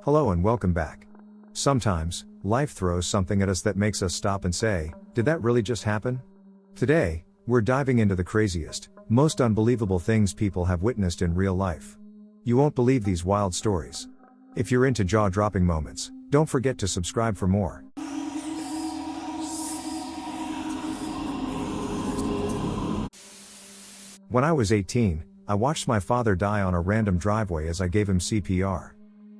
Hello and welcome back. Sometimes, life throws something at us that makes us stop and say, did that really just happen? Today, we're diving into the craziest, most unbelievable things people have witnessed in real life. You won't believe these wild stories. If you're into jaw-dropping moments, don't forget to subscribe for more. When I was 18, I watched my father die on a random driveway as I gave him CPR.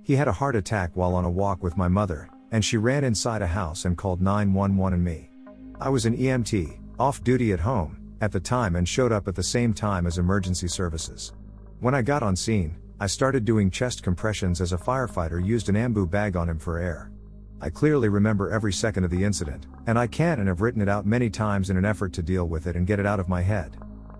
He had a heart attack while on a walk with my mother, and she ran inside a house and called 911 and me. I was an EMT, off duty at home, at the time and showed up at the same time as emergency services. When I got on scene, I started doing chest compressions as a firefighter used an ambu bag on him for air. I clearly remember every second of the incident, and I can and have written it out many times in an effort to deal with it and get it out of my head.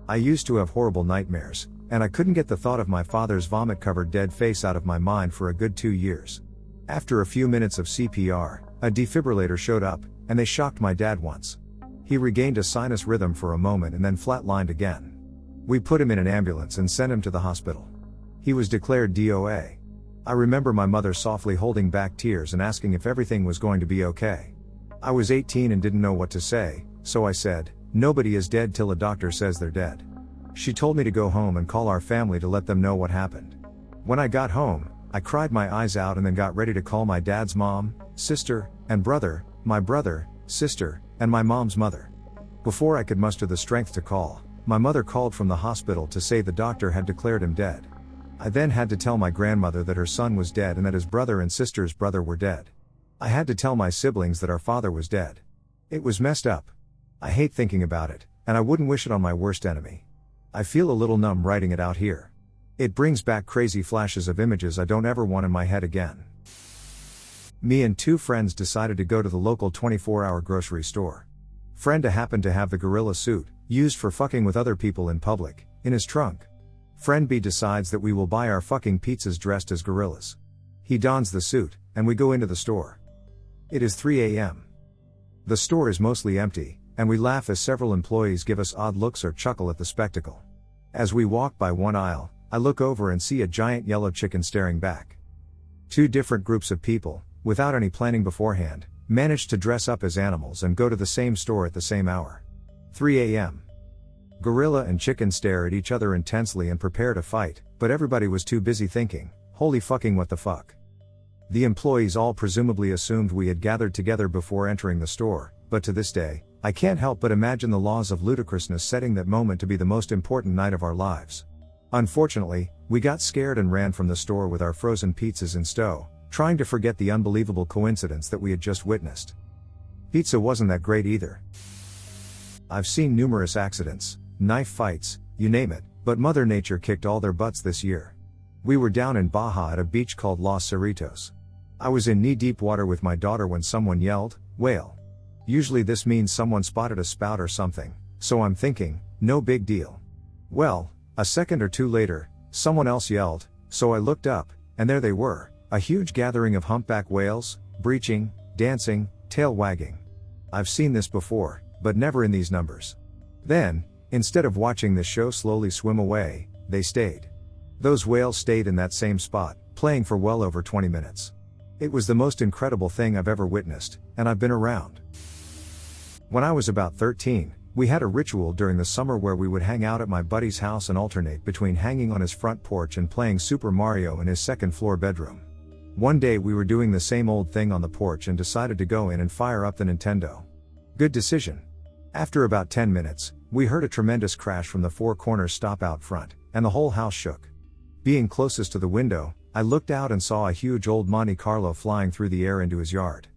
I used to have horrible nightmares, and I couldn't get the thought of my father's vomit-covered dead face out of my mind for a good 2 years. After a few minutes of CPR, a defibrillator showed up, and they shocked my dad once. He regained a sinus rhythm for a moment and then flatlined again. We put him in an ambulance and sent him to the hospital. He was declared DOA. I remember my mother softly holding back tears and asking if everything was going to be okay. I was 18 and didn't know what to say, so I said, "Nobody is dead till a doctor says they're dead." She told me to go home and call our family to let them know what happened. When I got home, I cried my eyes out and then got ready to call my dad's mom, sister, and brother, my brother, sister, and my mom's mother. Before I could muster the strength to call, my mother called from the hospital to say the doctor had declared him dead. I then had to tell my grandmother that her son was dead and that his brother and sister's brother were dead. I had to tell my siblings that our father was dead. It was messed up. I hate thinking about it, and I wouldn't wish it on my worst enemy. I feel a little numb writing it out here. It brings back crazy flashes of images I don't ever want in my head again. Me and two friends decided to go to the local 24-hour grocery store. Friend A happened to have the gorilla suit, used for fucking with other people in public, in his trunk. Friend B decides that we will buy our fucking pizzas dressed as gorillas. He dons the suit, and we go into the store. It is 3 a.m. The store is mostly empty, and we laugh as several employees give us odd looks or chuckle at the spectacle. As we walk by one aisle, I look over and see a giant yellow chicken staring back. Two different groups of people, without any planning beforehand, managed to dress up as animals and go to the same store at the same hour. 3 a.m. Gorilla and chicken stare at each other intensely and prepare to fight, but everybody was too busy thinking, holy fucking what the fuck. The employees all presumably assumed we had gathered together before entering the store, but to this day, I can't help but imagine the laws of ludicrousness setting that moment to be the most important night of our lives. Unfortunately, we got scared and ran from the store with our frozen pizzas in stow, trying to forget the unbelievable coincidence that we had just witnessed. Pizza wasn't that great either. I've seen numerous accidents, knife fights, you name it, but Mother Nature kicked all their butts this year. We were down in Baja at a beach called Los Cerritos. I was in knee-deep water with my daughter when someone yelled, "Whale." Usually this means someone spotted a spout or something, so I'm thinking, no big deal. Well, a second or two later, someone else yelled, so I looked up, and there they were, a huge gathering of humpback whales, breaching, dancing, tail wagging. I've seen this before, but never in these numbers. Then, instead of watching the show slowly swim away, they stayed. Those whales stayed in that same spot, playing for well over 20 minutes. It was the most incredible thing I've ever witnessed, and I've been around. When I was about 13, we had a ritual during the summer where we would hang out at my buddy's house and alternate between hanging on his front porch and playing Super Mario in his second-floor bedroom. One day we were doing the same old thing on the porch and decided to go in and fire up the Nintendo. Good decision. After about 10 minutes, we heard a tremendous crash from the four corners stop out front, and the whole house shook. Being closest to the window, I looked out and saw a huge old Monte Carlo flying through the air into his yard.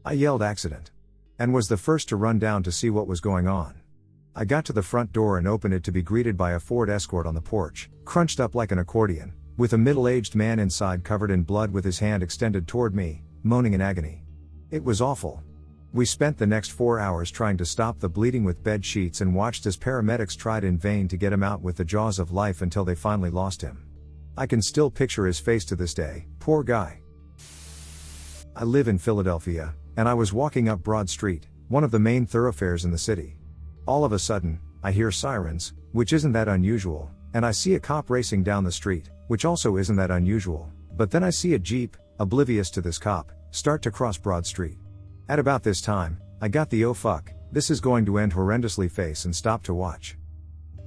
I yelled accident, and was the first to run down to see what was going on. I got to the front door and opened it to be greeted by a Ford Escort on the porch, crunched up like an accordion, with a middle-aged man inside covered in blood with his hand extended toward me, moaning in agony. It was awful. We spent the next 4 hours trying to stop the bleeding with bed sheets and watched as paramedics tried in vain to get him out with the jaws of life until they finally lost him. I can still picture his face to this day, poor guy. I live in Philadelphia, and I was walking up Broad Street, one of the main thoroughfares in the city. All of a sudden, I hear sirens, which isn't that unusual, and I see a cop racing down the street, which also isn't that unusual, but then I see a Jeep, oblivious to this cop, start to cross Broad Street. At about this time, I got the "oh fuck, this is going to end horrendously" face and stopped to watch.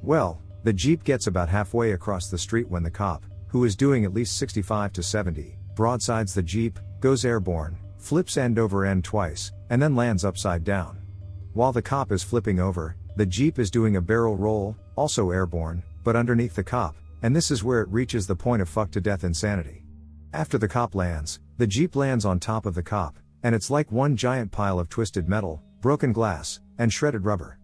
Well, the Jeep gets about halfway across the street when the cop, who is doing at least 65 to 70, broadsides the Jeep, goes airborne, flips end over end twice, and then lands upside down. While the cop is flipping over, the Jeep is doing a barrel roll, also airborne, but underneath the cop, and this is where it reaches the point of fuck to death insanity. After the cop lands, the Jeep lands on top of the cop, and it's like one giant pile of twisted metal, broken glass, and shredded rubber.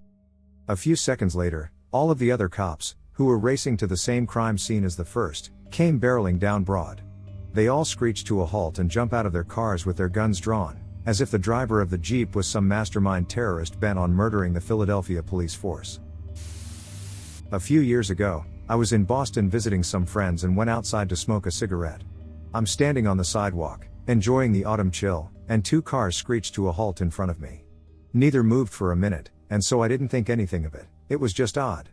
A few seconds later, all of the other cops, who were racing to the same crime scene as the first, came barreling down Broad. They all screech to a halt and jump out of their cars with their guns drawn, as if the driver of the Jeep was some mastermind terrorist bent on murdering the Philadelphia police force. A few years ago, I was in Boston visiting some friends and went outside to smoke a cigarette. I'm standing on the sidewalk, enjoying the autumn chill, and two cars screeched to a halt in front of me. Neither moved for a minute, and so I didn't think anything of it. It was just odd.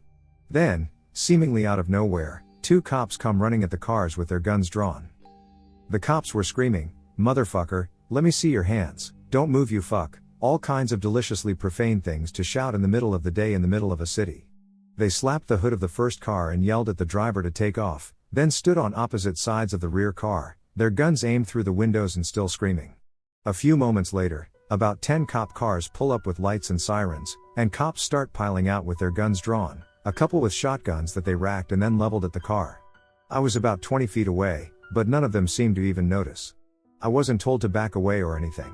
Then, seemingly out of nowhere, two cops come running at the cars with their guns drawn. The cops were screaming, "Motherfucker, let me see your hands, don't move you fuck," all kinds of deliciously profane things to shout in the middle of the day in the middle of a city. They slapped the hood of the first car and yelled at the driver to take off, then stood on opposite sides of the rear car, their guns aimed through the windows and still screaming. A few moments later, about 10 cop cars pull up with lights and sirens, and cops start piling out with their guns drawn, a couple with shotguns that they racked and then leveled at the car. I was about 20 feet away, but none of them seemed to even notice. I wasn't told to back away or anything.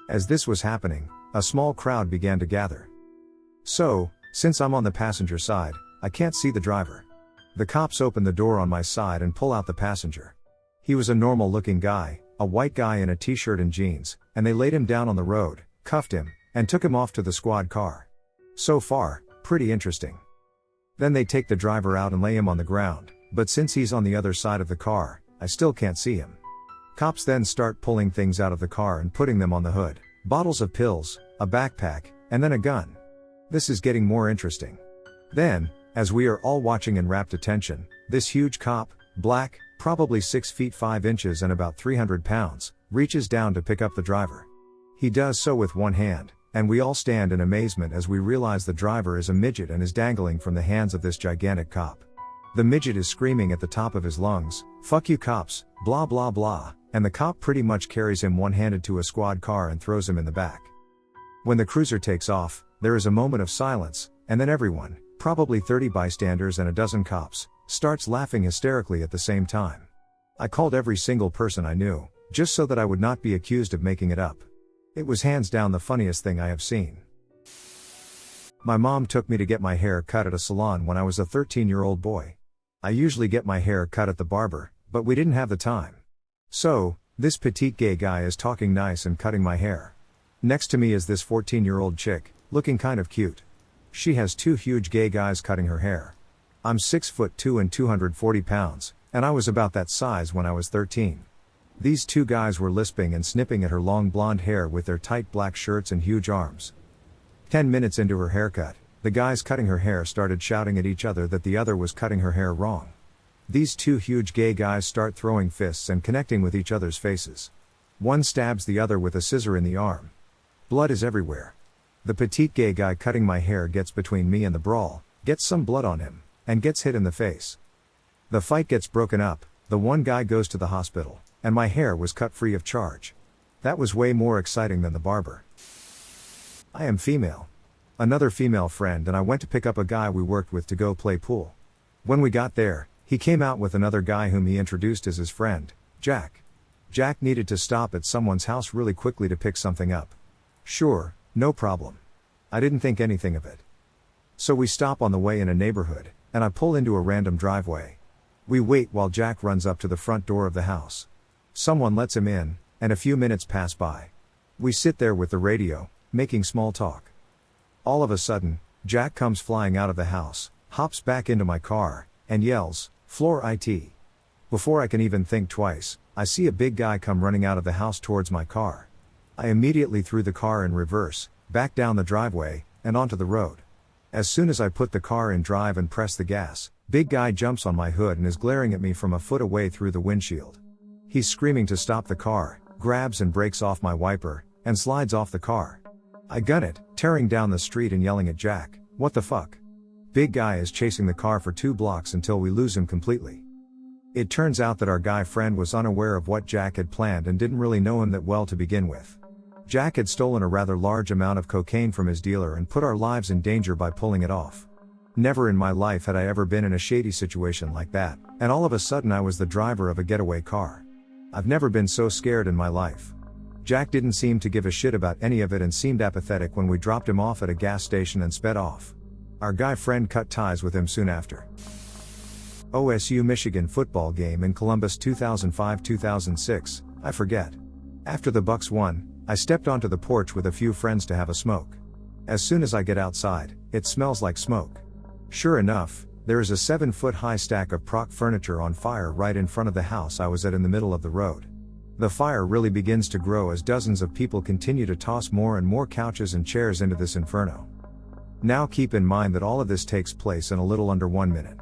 As this was happening, a small crowd began to gather. So, since I'm on the passenger side, I can't see the driver. The cops open the door on my side and pull out the passenger. He was a normal looking guy, a white guy in a t-shirt and jeans, and they laid him down on the road, cuffed him, and took him off to the squad car. So far, pretty interesting. Then they take the driver out and lay him on the ground, but since he's on the other side of the car, I still can't see him. Cops then start pulling things out of the car and putting them on the hood, bottles of pills, a backpack, and then a gun. This is getting more interesting. Then, as we are all watching in rapt attention, this huge cop, black, probably 6 feet 5 inches and about 300 pounds, reaches down to pick up the driver. He does so with one hand, and we all stand in amazement as we realize the driver is a midget and is dangling from the hands of this gigantic cop. The midget is screaming at the top of his lungs, "Fuck you cops, blah blah blah," and the cop pretty much carries him one-handed to a squad car and throws him in the back. When the cruiser takes off, there is a moment of silence, and then everyone, probably 30 bystanders and a dozen cops, starts laughing hysterically at the same time. I called every single person I knew, just so that I would not be accused of making it up. It was hands down the funniest thing I have seen. My mom took me to get my hair cut at a salon when I was a 13-year-old boy. I usually get my hair cut at the barber, but we didn't have the time. So, this petite gay guy is talking nice and cutting my hair. Next to me is this 14-year-old chick, looking kind of cute. She has two huge gay guys cutting her hair. I'm 6'2" and 240 pounds, and I was about that size when I was 13. These two guys were lisping and snipping at her long blonde hair with their tight black shirts and huge arms. 10 minutes into her haircut, the guys cutting her hair started shouting at each other that the other was cutting her hair wrong. These two huge gay guys start throwing fists and connecting with each other's faces. One stabs the other with a scissor in the arm. Blood is everywhere. The petite gay guy cutting my hair gets between me and the brawl, gets some blood on him, and gets hit in the face. The fight gets broken up, the one guy goes to the hospital, and my hair was cut free of charge. That was way more exciting than the barber. I am female. Another female friend and I went to pick up a guy we worked with to go play pool. When we got there, he came out with another guy whom he introduced as his friend, Jack. Jack needed to stop at someone's house really quickly to pick something up. Sure, no problem. I didn't think anything of it. So we stop on the way in a neighborhood, and I pull into a random driveway. We wait while Jack runs up to the front door of the house. Someone lets him in, and a few minutes pass by. We sit there with the radio, making small talk. All of a sudden, Jack comes flying out of the house, hops back into my car, and yells, "Floor IT." Before I can even think twice, I see a big guy come running out of the house towards my car. I immediately threw the car in reverse, back down the driveway, and onto the road. As soon as I put the car in drive and press the gas, big guy jumps on my hood and is glaring at me from a foot away through the windshield. He's screaming to stop the car, grabs and breaks off my wiper, and slides off the car. I gun it, tearing down the street and yelling at Jack, "What the fuck?" Big guy is chasing the car for 2 blocks until we lose him completely. It turns out that our guy friend was unaware of what Jack had planned and didn't really know him that well to begin with. Jack had stolen a rather large amount of cocaine from his dealer and put our lives in danger by pulling it off. Never in my life had I ever been in a shady situation like that, and all of a sudden I was the driver of a getaway car. I've never been so scared in my life. Jack didn't seem to give a shit about any of it and seemed apathetic when we dropped him off at a gas station and sped off. Our guy friend cut ties with him soon after. OSU Michigan football game in Columbus 2005-2006, I forget. After the Bucks won, I stepped onto the porch with a few friends to have a smoke. As soon as I get outside, it smells like smoke. Sure enough, there is a 7-foot-high stack of proc furniture on fire right in front of the house I was at in the middle of the road. The fire really begins to grow as dozens of people continue to toss more and more couches and chairs into this inferno. Now keep in mind that all of this takes place in a little under 1 minute.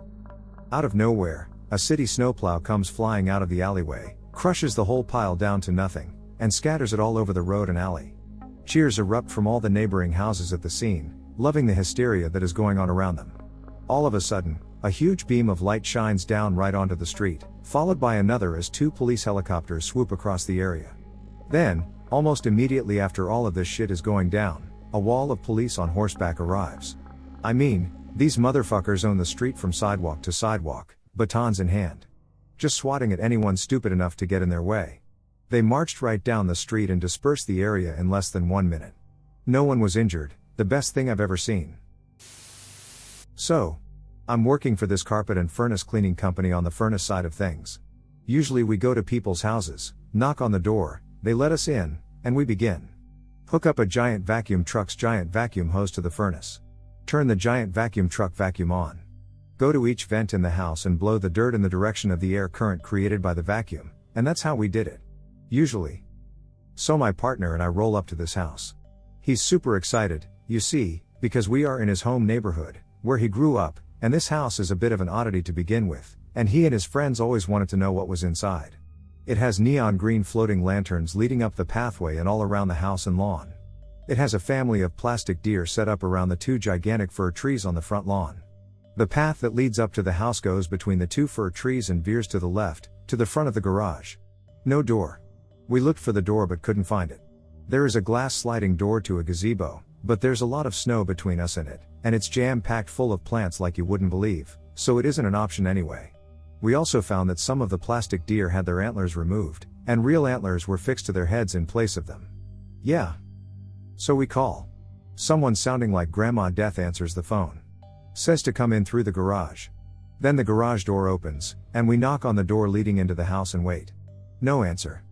Out of nowhere, a city snowplow comes flying out of the alleyway, crushes the whole pile down to nothing, and scatters it all over the road and alley. Cheers erupt from all the neighboring houses at the scene, loving the hysteria that is going on around them. All of a sudden, a huge beam of light shines down right onto the street, followed by another as 2 police helicopters swoop across the area. Then, almost immediately after all of this shit is going down, a wall of police on horseback arrives. I mean, these motherfuckers own the street from sidewalk to sidewalk, batons in hand. Just swatting at anyone stupid enough to get in their way. They marched right down the street and dispersed the area in less than 1 minute. No one was injured, the best thing I've ever seen. So, I'm working for this carpet and furnace cleaning company on the furnace side of things. Usually we go to people's houses, knock on the door, they let us in, and we begin. Hook up a giant vacuum truck's giant vacuum hose to the furnace. Turn the giant vacuum truck vacuum on. Go to each vent in the house and blow the dirt in the direction of the air current created by the vacuum, and that's how we did it. Usually. So my partner and I roll up to this house. He's super excited, you see, because we are in his home neighborhood, where he grew up, and this house is a bit of an oddity to begin with, and he and his friends always wanted to know what was inside. It has neon green floating lanterns leading up the pathway and all around the house and lawn. It has a family of plastic deer set up around the 2 gigantic fir trees on the front lawn. The path that leads up to the house goes between the 2 fir trees and veers to the left, to the front of the garage. No door. We looked for the door but couldn't find it. There is a glass sliding door to a gazebo, but there's a lot of snow between us and it, and it's jam-packed full of plants like you wouldn't believe, so it isn't an option anyway. We also found that some of the plastic deer had their antlers removed, and real antlers were fixed to their heads in place of them. Yeah. So we call. Someone sounding like Grandma Death answers the phone. Says to come in through the garage. Then the garage door opens, and we knock on the door leading into the house and wait. No answer.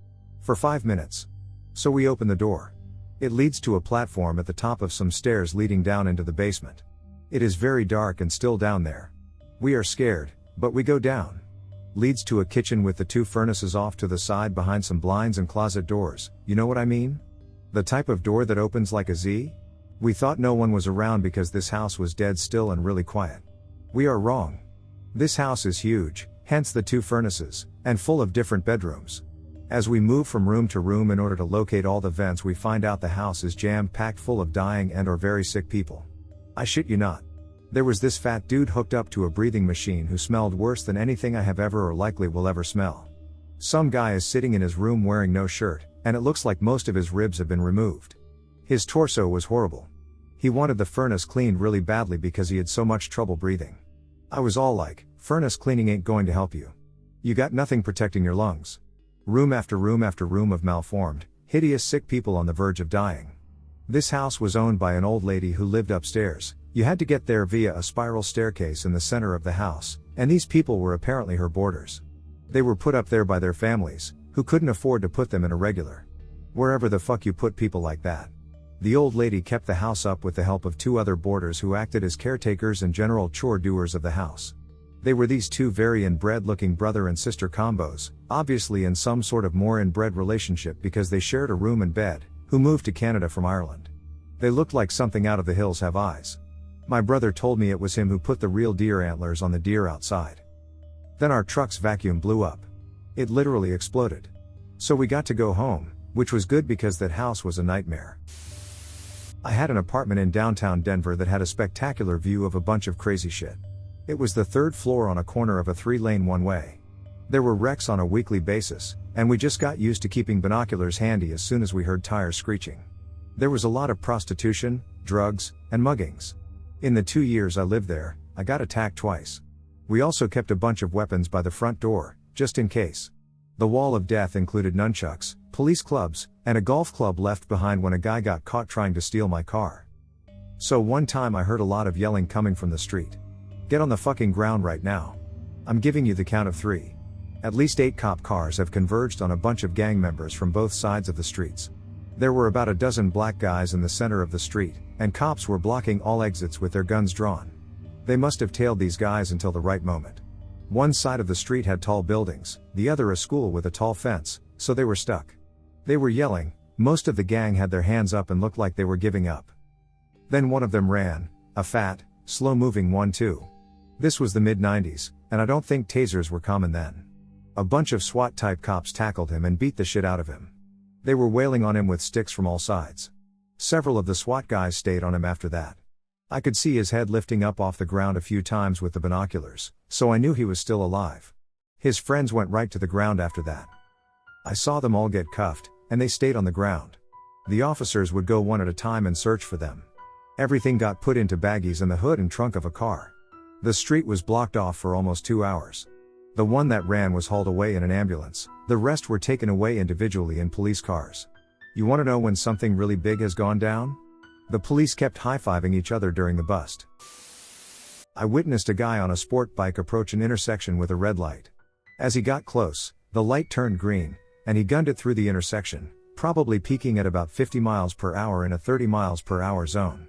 For 5 minutes. So we open the door. It leads to a platform at the top of some stairs leading down into the basement. It is very dark and still down there. We are scared, but we go down. Leads to a kitchen with the 2 furnaces off to the side behind some blinds and closet doors, you know what I mean? The type of door that opens like a Z? We thought no one was around because this house was dead still and really quiet. We are wrong. This house is huge, hence the 2 furnaces, and full of different bedrooms. As we move from room to room in order to locate all the vents, we find out the house is jam-packed full of dying and or very sick people. I shit you not. There was this fat dude hooked up to a breathing machine who smelled worse than anything I have ever or likely will ever smell. Some guy is sitting in his room wearing no shirt, and it looks like most of his ribs have been removed. His torso was horrible. He wanted the furnace cleaned really badly because he had so much trouble breathing. I was all like, furnace cleaning ain't going to help you. You got nothing protecting your lungs. Room after room after room of malformed, hideous sick people on the verge of dying. This house was owned by an old lady who lived upstairs. You had to get there via a spiral staircase in the center of the house, and these people were apparently her boarders. They were put up there by their families, who couldn't afford to put them in a regular. Wherever the fuck you put people like that. The old lady kept the house up with the help of 2 other boarders who acted as caretakers and general chore doers of the house. They were these 2 very inbred looking brother and sister combos, obviously in some sort of more inbred relationship because they shared a room and bed, who moved to Canada from Ireland. They looked like something out of The Hills Have Eyes. My brother told me it was him who put the real deer antlers on the deer outside. Then our truck's vacuum blew up. It literally exploded. So we got to go home, which was good because that house was a nightmare. I had an apartment in downtown Denver that had a spectacular view of a bunch of crazy shit. It was the third floor on a corner of a 3-lane one-way. There were wrecks on a weekly basis, and we just got used to keeping binoculars handy as soon as we heard tires screeching. There was a lot of prostitution, drugs, and muggings. In the 2 years I lived there, I got attacked twice. We also kept a bunch of weapons by the front door, just in case. The wall of death included nunchucks, police clubs, and a golf club left behind when a guy got caught trying to steal my car. So one time I heard a lot of yelling coming from the street. Get on the fucking ground right now. I'm giving you the count of 3. At least 8 cop cars have converged on a bunch of gang members from both sides of the streets. There were about a dozen black guys in the center of the street, and cops were blocking all exits with their guns drawn. They must have tailed these guys until the right moment. One side of the street had tall buildings, the other a school with a tall fence, so they were stuck. They were yelling, most of the gang had their hands up and looked like they were giving up. Then one of them ran, a fat, slow-moving one too. This was the mid-90s, and I don't think tasers were common then. A bunch of SWAT-type cops tackled him and beat the shit out of him. They were wailing on him with sticks from all sides. Several of the SWAT guys stayed on him after that. I could see his head lifting up off the ground a few times with the binoculars, so I knew he was still alive. His friends went right to the ground after that. I saw them all get cuffed, and they stayed on the ground. The officers would go one at a time and search for them. Everything got put into baggies in the hood and trunk of a car. The street was blocked off for almost 2 hours. The one that ran was hauled away in an ambulance, the rest were taken away individually in police cars. You want to know when something really big has gone down? The police kept high-fiving each other during the bust. I witnessed a guy on a sport bike approach an intersection with a red light. As he got close, the light turned green, and he gunned it through the intersection, probably peaking at about 50 miles per hour in a 30 miles per hour zone.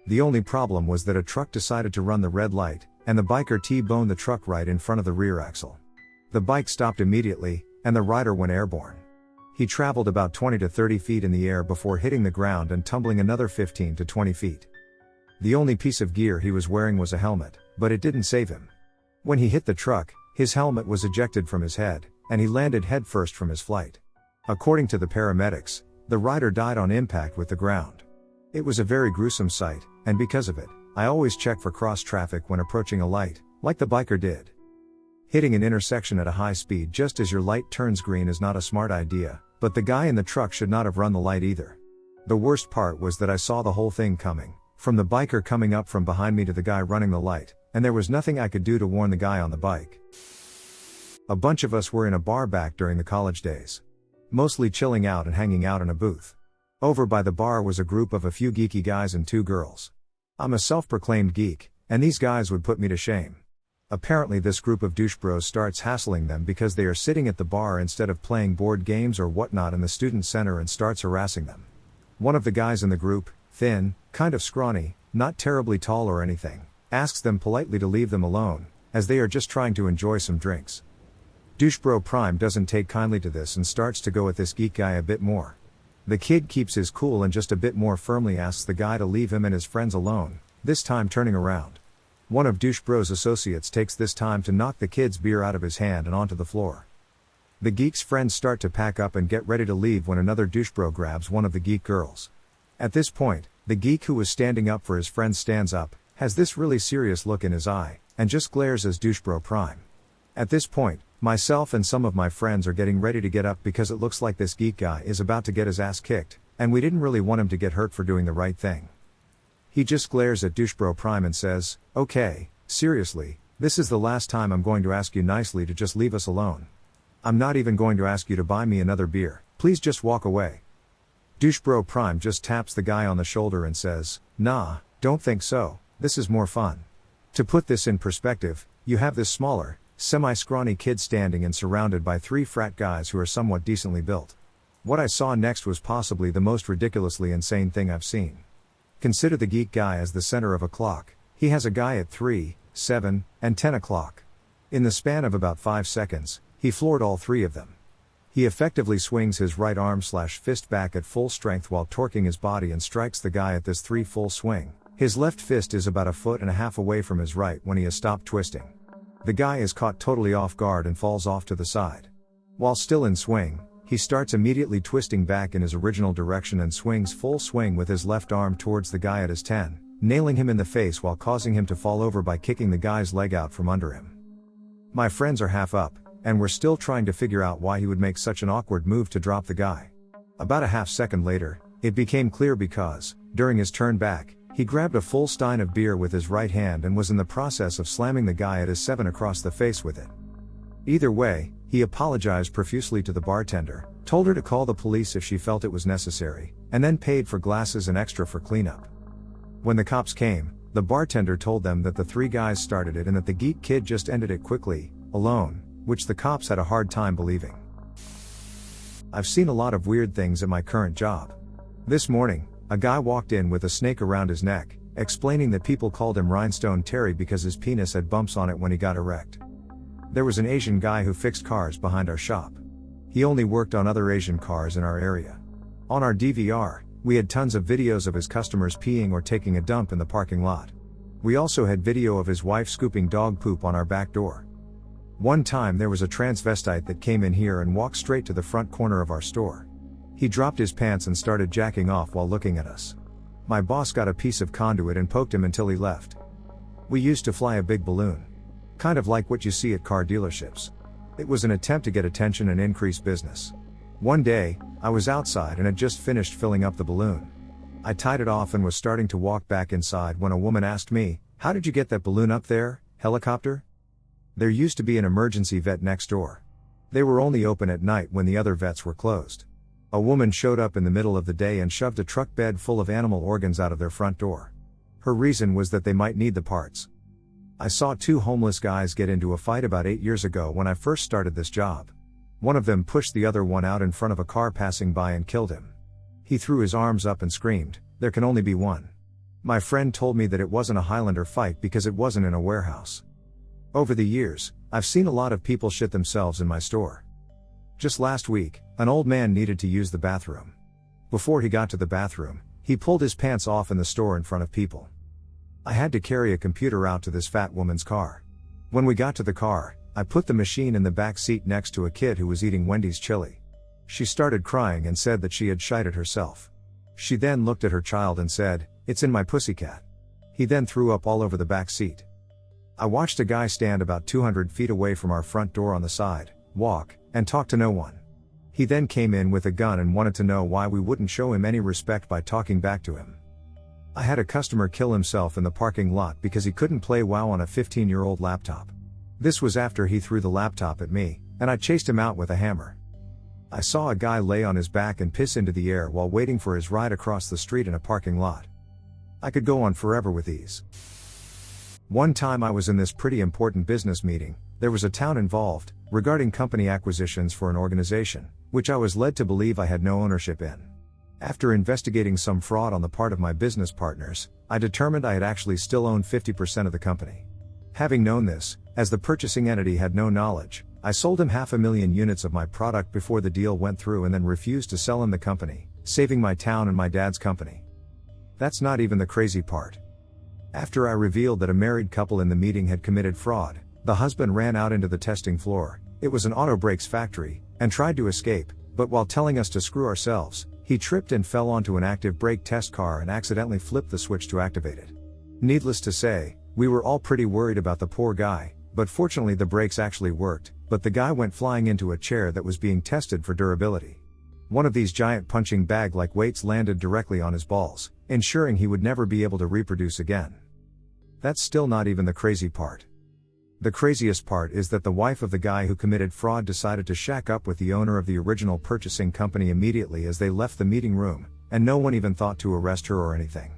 The only problem was that a truck decided to run the red light, and the biker T-boned the truck right in front of the rear axle. The bike stopped immediately, and the rider went airborne. He traveled about 20 to 30 feet in the air before hitting the ground and tumbling another 15 to 20 feet. The only piece of gear he was wearing was a helmet, but it didn't save him. When he hit the truck, his helmet was ejected from his head, and he landed headfirst from his flight. According to the paramedics, the rider died on impact with the ground. It was a very gruesome sight, and because of it, I always check for cross traffic when approaching a light, like the biker did. Hitting an intersection at a high speed just as your light turns green is not a smart idea, but the guy in the truck should not have run the light either. The worst part was that I saw the whole thing coming, from the biker coming up from behind me to the guy running the light, and there was nothing I could do to warn the guy on the bike. A bunch of us were in a bar back during the college days. Mostly chilling out and hanging out in a booth. Over by the bar was a group of a few geeky guys and 2 girls. I'm a self-proclaimed geek, and these guys would put me to shame. Apparently this group of douche bros starts hassling them because they are sitting at the bar instead of playing board games or whatnot in the student center and starts harassing them. One of the guys in the group, thin, kind of scrawny, not terribly tall or anything, asks them politely to leave them alone, as they are just trying to enjoy some drinks. Douche bro Prime doesn't take kindly to this and starts to go at this geek guy a bit more. The kid keeps his cool and just a bit more firmly asks the guy to leave him and his friends alone, this time turning around. One of douche bro's associates takes this time to knock the kid's beer out of his hand and onto the floor. The geek's friends start to pack up and get ready to leave when another douche bro grabs one of the geek girls. At this point, the geek who was standing up for his friend stands up, has this really serious look in his eye, and just glares as douche bro Prime. At this point, myself and some of my friends are getting ready to get up because it looks like this geek guy is about to get his ass kicked, and we didn't really want him to get hurt for doing the right thing. He just glares at douche bro Prime and says, "Okay, seriously, this is the last time I'm going to ask you nicely to just leave us alone. I'm not even going to ask you to buy me another beer, please just walk away." Douche bro Prime just taps the guy on the shoulder and says, "Nah, don't think so, this is more fun." To put this in perspective, you have this smaller, semi-scrawny kid standing and surrounded by 3 frat guys who are somewhat decently built. What I saw next was possibly the most ridiculously insane thing I've seen. Consider the geek guy as the center of a clock. He has a guy at 3, 7, and 10 o'clock. In the span of about 5 seconds, he floored all 3 of them. He effectively swings his right arm/fist back at full strength while torquing his body and strikes the guy at this 3 full swing. His left fist is about 1.5 feet away from his right when he has stopped twisting. The guy is caught totally off guard and falls off to the side. While still in swing, he starts immediately twisting back in his original direction and swings full swing with his left arm towards the guy at his 10, nailing him in the face while causing him to fall over by kicking the guy's leg out from under him. My friends are half up, and we're still trying to figure out why he would make such an awkward move to drop the guy. About a half second later, it became clear because, during his turn back, he grabbed a full stein of beer with his right hand and was in the process of slamming the guy at his 7 across the face with it. Either way, he apologized profusely to the bartender, told her to call the police if she felt it was necessary, and then paid for glasses and extra for cleanup. When the cops came, the bartender told them that the 3 guys started it and that the geek kid just ended it quickly, alone, which the cops had a hard time believing. I've seen a lot of weird things at my current job. This morning, a guy walked in with a snake around his neck, explaining that people called him Rhinestone Terry because his penis had bumps on it when he got erect. There was an Asian guy who fixed cars behind our shop. He only worked on other Asian cars in our area. On our DVR, we had tons of videos of his customers peeing or taking a dump in the parking lot. We also had video of his wife scooping dog poop on our back door. One time there was a transvestite that came in here and walked straight to the front corner of our store. He dropped his pants and started jacking off while looking at us. My boss got a piece of conduit and poked him until he left. We used to fly a big balloon. Kind of like what you see at car dealerships. It was an attempt to get attention and increase business. One day, I was outside and had just finished filling up the balloon. I tied it off and was starting to walk back inside when a woman asked me, "How did you get that balloon up there, helicopter?" There used to be an emergency vet next door. They were only open at night when the other vets were closed. A woman showed up in the middle of the day and shoved a truck bed full of animal organs out of their front door. Her reason was that they might need the parts. I saw 2 homeless guys get into a fight about 8 years ago when I first started this job. One of them pushed the other one out in front of a car passing by and killed him. He threw his arms up and screamed, "There can only be one." My friend told me that it wasn't a Highlander fight because it wasn't in a warehouse. Over the years, I've seen a lot of people shit themselves in my store. Just last week, an old man needed to use the bathroom. Before he got to the bathroom, he pulled his pants off in the store in front of people. I had to carry a computer out to this fat woman's car. When we got to the car, I put the machine in the back seat next to a kid who was eating Wendy's chili. She started crying and said that she had shited herself. She then looked at her child and said, "It's in my pussycat." He then threw up all over the back seat. I watched a guy stand about 200 feet away from our front door on the side, walk, and talk to no one. He then came in with a gun and wanted to know why we wouldn't show him any respect by talking back to him. I had a customer kill himself in the parking lot because he couldn't play WoW on a 15-year-old laptop. This was after he threw the laptop at me, and I chased him out with a hammer. I saw a guy lay on his back and piss into the air while waiting for his ride across the street in a parking lot. I could go on forever with these. One time I was in this pretty important business meeting. There was a town involved, regarding company acquisitions for an organization, which I was led to believe I had no ownership in. After investigating some fraud on the part of my business partners, I determined I had actually still owned 50% of the company. Having known this, as the purchasing entity had no knowledge, I sold him 500,000 units of my product before the deal went through and then refused to sell him the company, saving my town and my dad's company. That's not even the crazy part. After I revealed that a married couple in the meeting had committed fraud, the husband ran out into the testing floor, it was an auto brakes factory, and tried to escape, but while telling us to screw ourselves, he tripped and fell onto an active brake test car and accidentally flipped the switch to activate it. Needless to say, we were all pretty worried about the poor guy, but fortunately the brakes actually worked, but the guy went flying into a chair that was being tested for durability. One of these giant punching bag-like weights landed directly on his balls, ensuring he would never be able to reproduce again. That's still not even the crazy part. The craziest part is that the wife of the guy who committed fraud decided to shack up with the owner of the original purchasing company immediately as they left the meeting room, and no one even thought to arrest her or anything.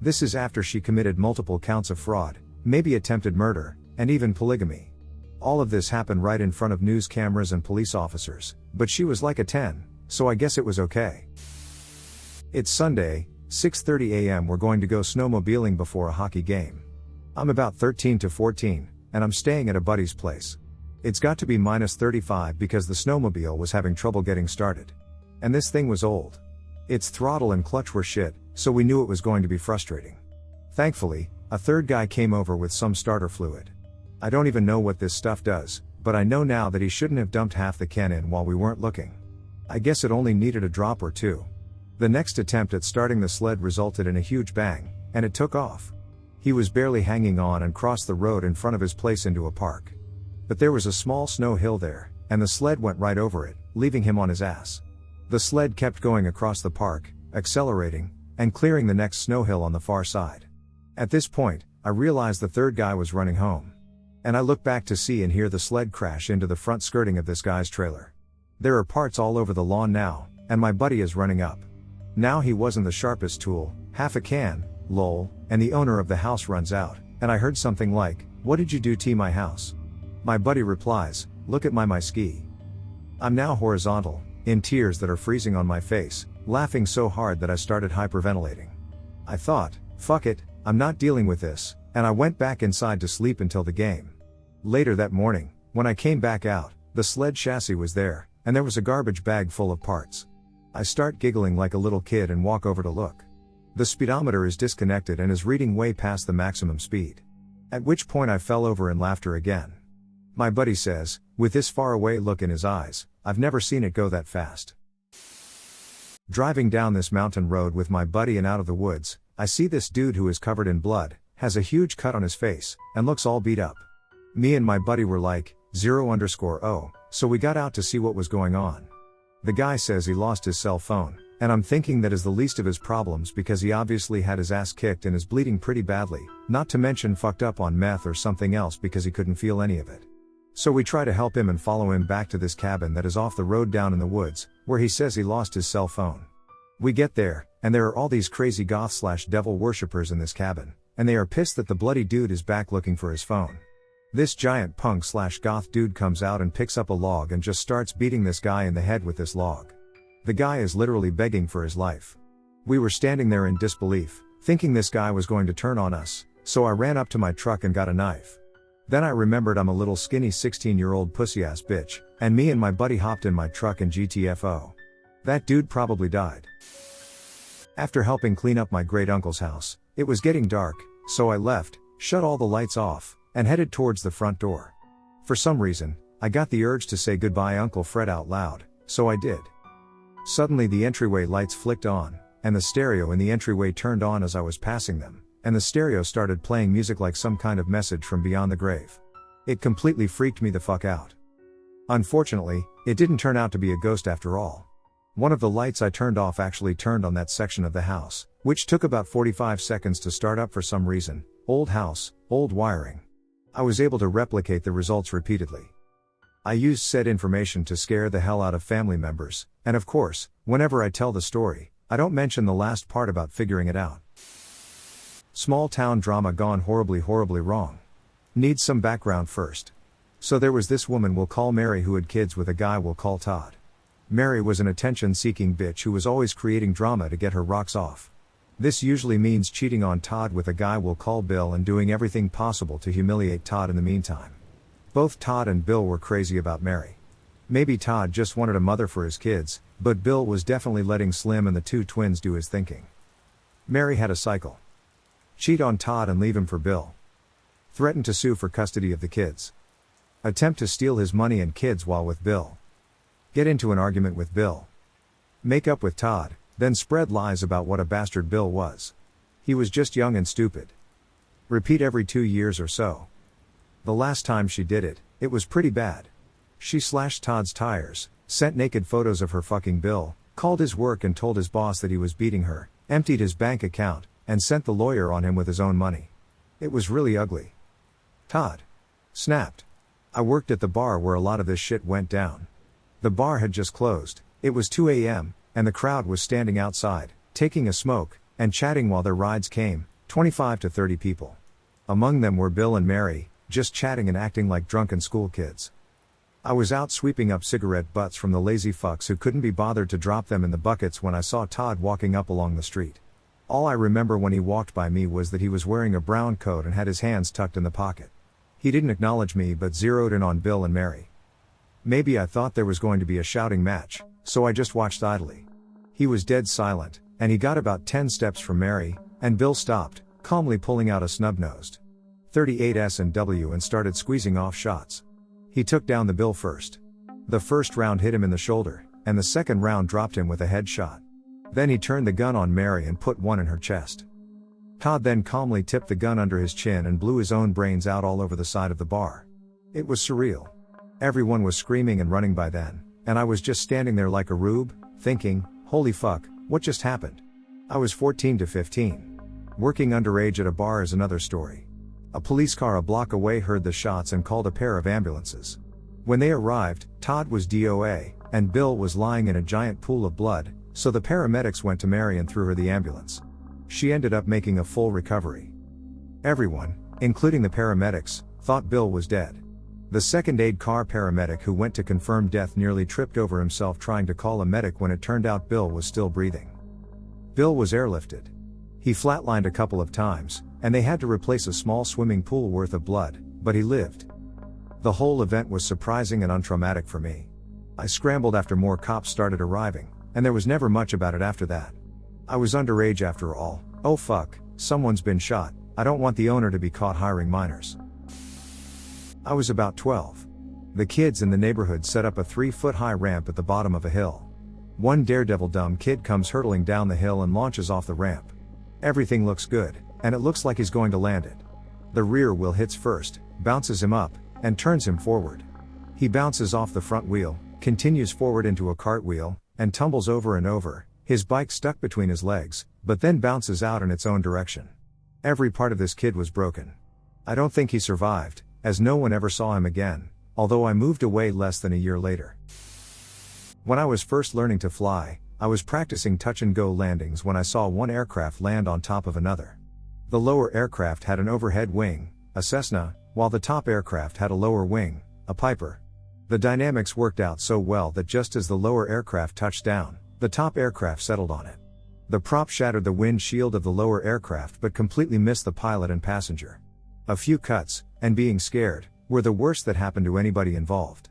This is after she committed multiple counts of fraud, maybe attempted murder, and even polygamy. All of this happened right in front of news cameras and police officers, but she was like a 10, so I guess it was okay. It's Sunday, 6:30 a.m. We're going to go snowmobiling before a hockey game. I'm about 13 to 14. And I'm staying at a buddy's place. It's got to be -35 because the snowmobile was having trouble getting started. And this thing was old. Its throttle and clutch were shit, so we knew it was going to be frustrating. Thankfully, a third guy came over with some starter fluid. I don't even know what this stuff does, but I know now that he shouldn't have dumped half the can in while we weren't looking. I guess it only needed a drop or two. The next attempt at starting the sled resulted in a huge bang, and it took off. He was barely hanging on and crossed the road in front of his place into a park. But there was a small snow hill there, and the sled went right over it, leaving him on his ass. The sled kept going across the park, accelerating, and clearing the next snow hill on the far side. At this point, I realized the third guy was running home. And I looked back to see and hear the sled crash into the front skirting of this guy's trailer. There are parts all over the lawn now, and my buddy is running up. Now he wasn't the sharpest tool, half a can, lol, and the owner of the house runs out, and I heard something like, "What did you do to my house?" My buddy replies, "Look at my ski." I'm now horizontal, in tears that are freezing on my face, laughing so hard that I started hyperventilating. I thought, fuck it, I'm not dealing with this, and I went back inside to sleep until the game. Later that morning, when I came back out, the sled chassis was there, and there was a garbage bag full of parts. I start giggling like a little kid and walk over to look. The speedometer is disconnected and is reading way past the maximum speed. At which point I fell over in laughter again. My buddy says, with this faraway look in his eyes, "I've never seen it go that fast." Driving down this mountain road with my buddy and out of the woods, I see this dude who is covered in blood, has a huge cut on his face, and looks all beat up. Me and my buddy were like, 0_0, so we got out to see what was going on. The guy says he lost his cell phone, and I'm thinking that is the least of his problems because he obviously had his ass kicked and is bleeding pretty badly, not to mention fucked up on meth or something else because he couldn't feel any of it. So we try to help him and follow him back to this cabin that is off the road down in the woods, where he says he lost his cell phone. We get there, and there are all these crazy goth/devil worshippers in this cabin, and they are pissed that the bloody dude is back looking for his phone. This giant punk/goth dude comes out and picks up a log and just starts beating this guy in the head with this log. The guy is literally begging for his life. We were standing there in disbelief, thinking this guy was going to turn on us, so I ran up to my truck and got a knife. Then I remembered I'm a little skinny 16-year-old pussy-ass bitch, and me and my buddy hopped in my truck and GTFO. That dude probably died. After helping clean up my great uncle's house, it was getting dark, so I left, shut all the lights off, and headed towards the front door. For some reason, I got the urge to say goodbye Uncle Fred out loud, so I did. Suddenly the entryway lights flicked on, and the stereo in the entryway turned on as I was passing them, and the stereo started playing music like some kind of message from beyond the grave. It completely freaked me the fuck out. Unfortunately, it didn't turn out to be a ghost after all. One of the lights I turned off actually turned on that section of the house, which took about 45 seconds to start up for some reason. Old house, old wiring. I was able to replicate the results repeatedly. I used said information to scare the hell out of family members, and of course, whenever I tell the story, I don't mention the last part about figuring it out. Small town drama gone horribly wrong. Needs some background first. So there was this woman we'll call Mary who had kids with a guy we'll call Todd. Mary was an attention-seeking bitch who was always creating drama to get her rocks off. This usually means cheating on Todd with a guy we'll call Bill and doing everything possible to humiliate Todd in the meantime. Both Todd and Bill were crazy about Mary. Maybe Todd just wanted a mother for his kids, but Bill was definitely letting Slim and the two twins do his thinking. Mary had a cycle. Cheat on Todd and leave him for Bill. Threaten to sue for custody of the kids. Attempt to steal his money and kids while with Bill. Get into an argument with Bill. Make up with Todd, then spread lies about what a bastard Bill was. He was just young and stupid. Repeat every 2 years or so. The last time she did it, it was pretty bad. She slashed Todd's tires, sent naked photos of her fucking Bill, called his work and told his boss that he was beating her, emptied his bank account, and sent the lawyer on him with his own money. It was really ugly. Todd snapped. I worked at the bar where a lot of this shit went down. The bar had just closed, it was 2 a.m., and the crowd was standing outside, taking a smoke, and chatting while their rides came, 25 to 30 people. Among them were Bill and Mary, just chatting and acting like drunken school kids. I was out sweeping up cigarette butts from the lazy fucks who couldn't be bothered to drop them in the buckets when I saw Todd walking up along the street. All I remember when he walked by me was that he was wearing a brown coat and had his hands tucked in the pocket. He didn't acknowledge me but zeroed in on Bill and Mary. Maybe I thought there was going to be a shouting match, so I just watched idly. He was dead silent, and he got about 10 steps from Mary, and Bill stopped, calmly pulling out a snub-nosed .38 S&W and started squeezing off shots. He took down the Bill first. The first round hit him in the shoulder, and the second round dropped him with a headshot. Then he turned the gun on Mary and put one in her chest. Todd then calmly tipped the gun under his chin and blew his own brains out all over the side of the bar. It was surreal. Everyone was screaming and running by then, and I was just standing there like a rube, thinking, holy fuck, what just happened? I was 14 to 15. Working underage at a bar is another story. A police car a block away heard the shots and called a pair of ambulances. When they arrived, Todd was DOA, and Bill was lying in a giant pool of blood, so the paramedics went to Mary and threw her the ambulance. She ended up making a full recovery. Everyone, including the paramedics, thought Bill was dead. The second aid car paramedic who went to confirm death nearly tripped over himself trying to call a medic when it turned out Bill was still breathing. Bill was airlifted. He flatlined a couple of times, and they had to replace a small swimming pool worth of blood, but he lived. The whole event was surprising and untraumatic for me. I scrambled after more cops started arriving, and there was never much about it after that. I was underage after all. Oh fuck, someone's been shot, I don't want the owner to be caught hiring minors. I was about 12. The kids in the neighborhood set up a 3-foot-high ramp at the bottom of a hill. One daredevil dumb kid comes hurtling down the hill and launches off the ramp. Everything looks good, and it looks like he's going to land it. The rear wheel hits first, bounces him up, and turns him forward. He bounces off the front wheel, continues forward into a cartwheel, and tumbles over and over, his bike stuck between his legs, but then bounces out in its own direction. Every part of this kid was broken. I don't think he survived, as no one ever saw him again, although I moved away less than a year later. When I was first learning to fly, I was practicing touch-and-go landings when I saw one aircraft land on top of another. The lower aircraft had an overhead wing, a Cessna, while the top aircraft had a lower wing, a Piper. The dynamics worked out so well that just as the lower aircraft touched down, the top aircraft settled on it. The prop shattered the windshield of the lower aircraft but completely missed the pilot and passenger. A few cuts, and being scared, were the worst that happened to anybody involved.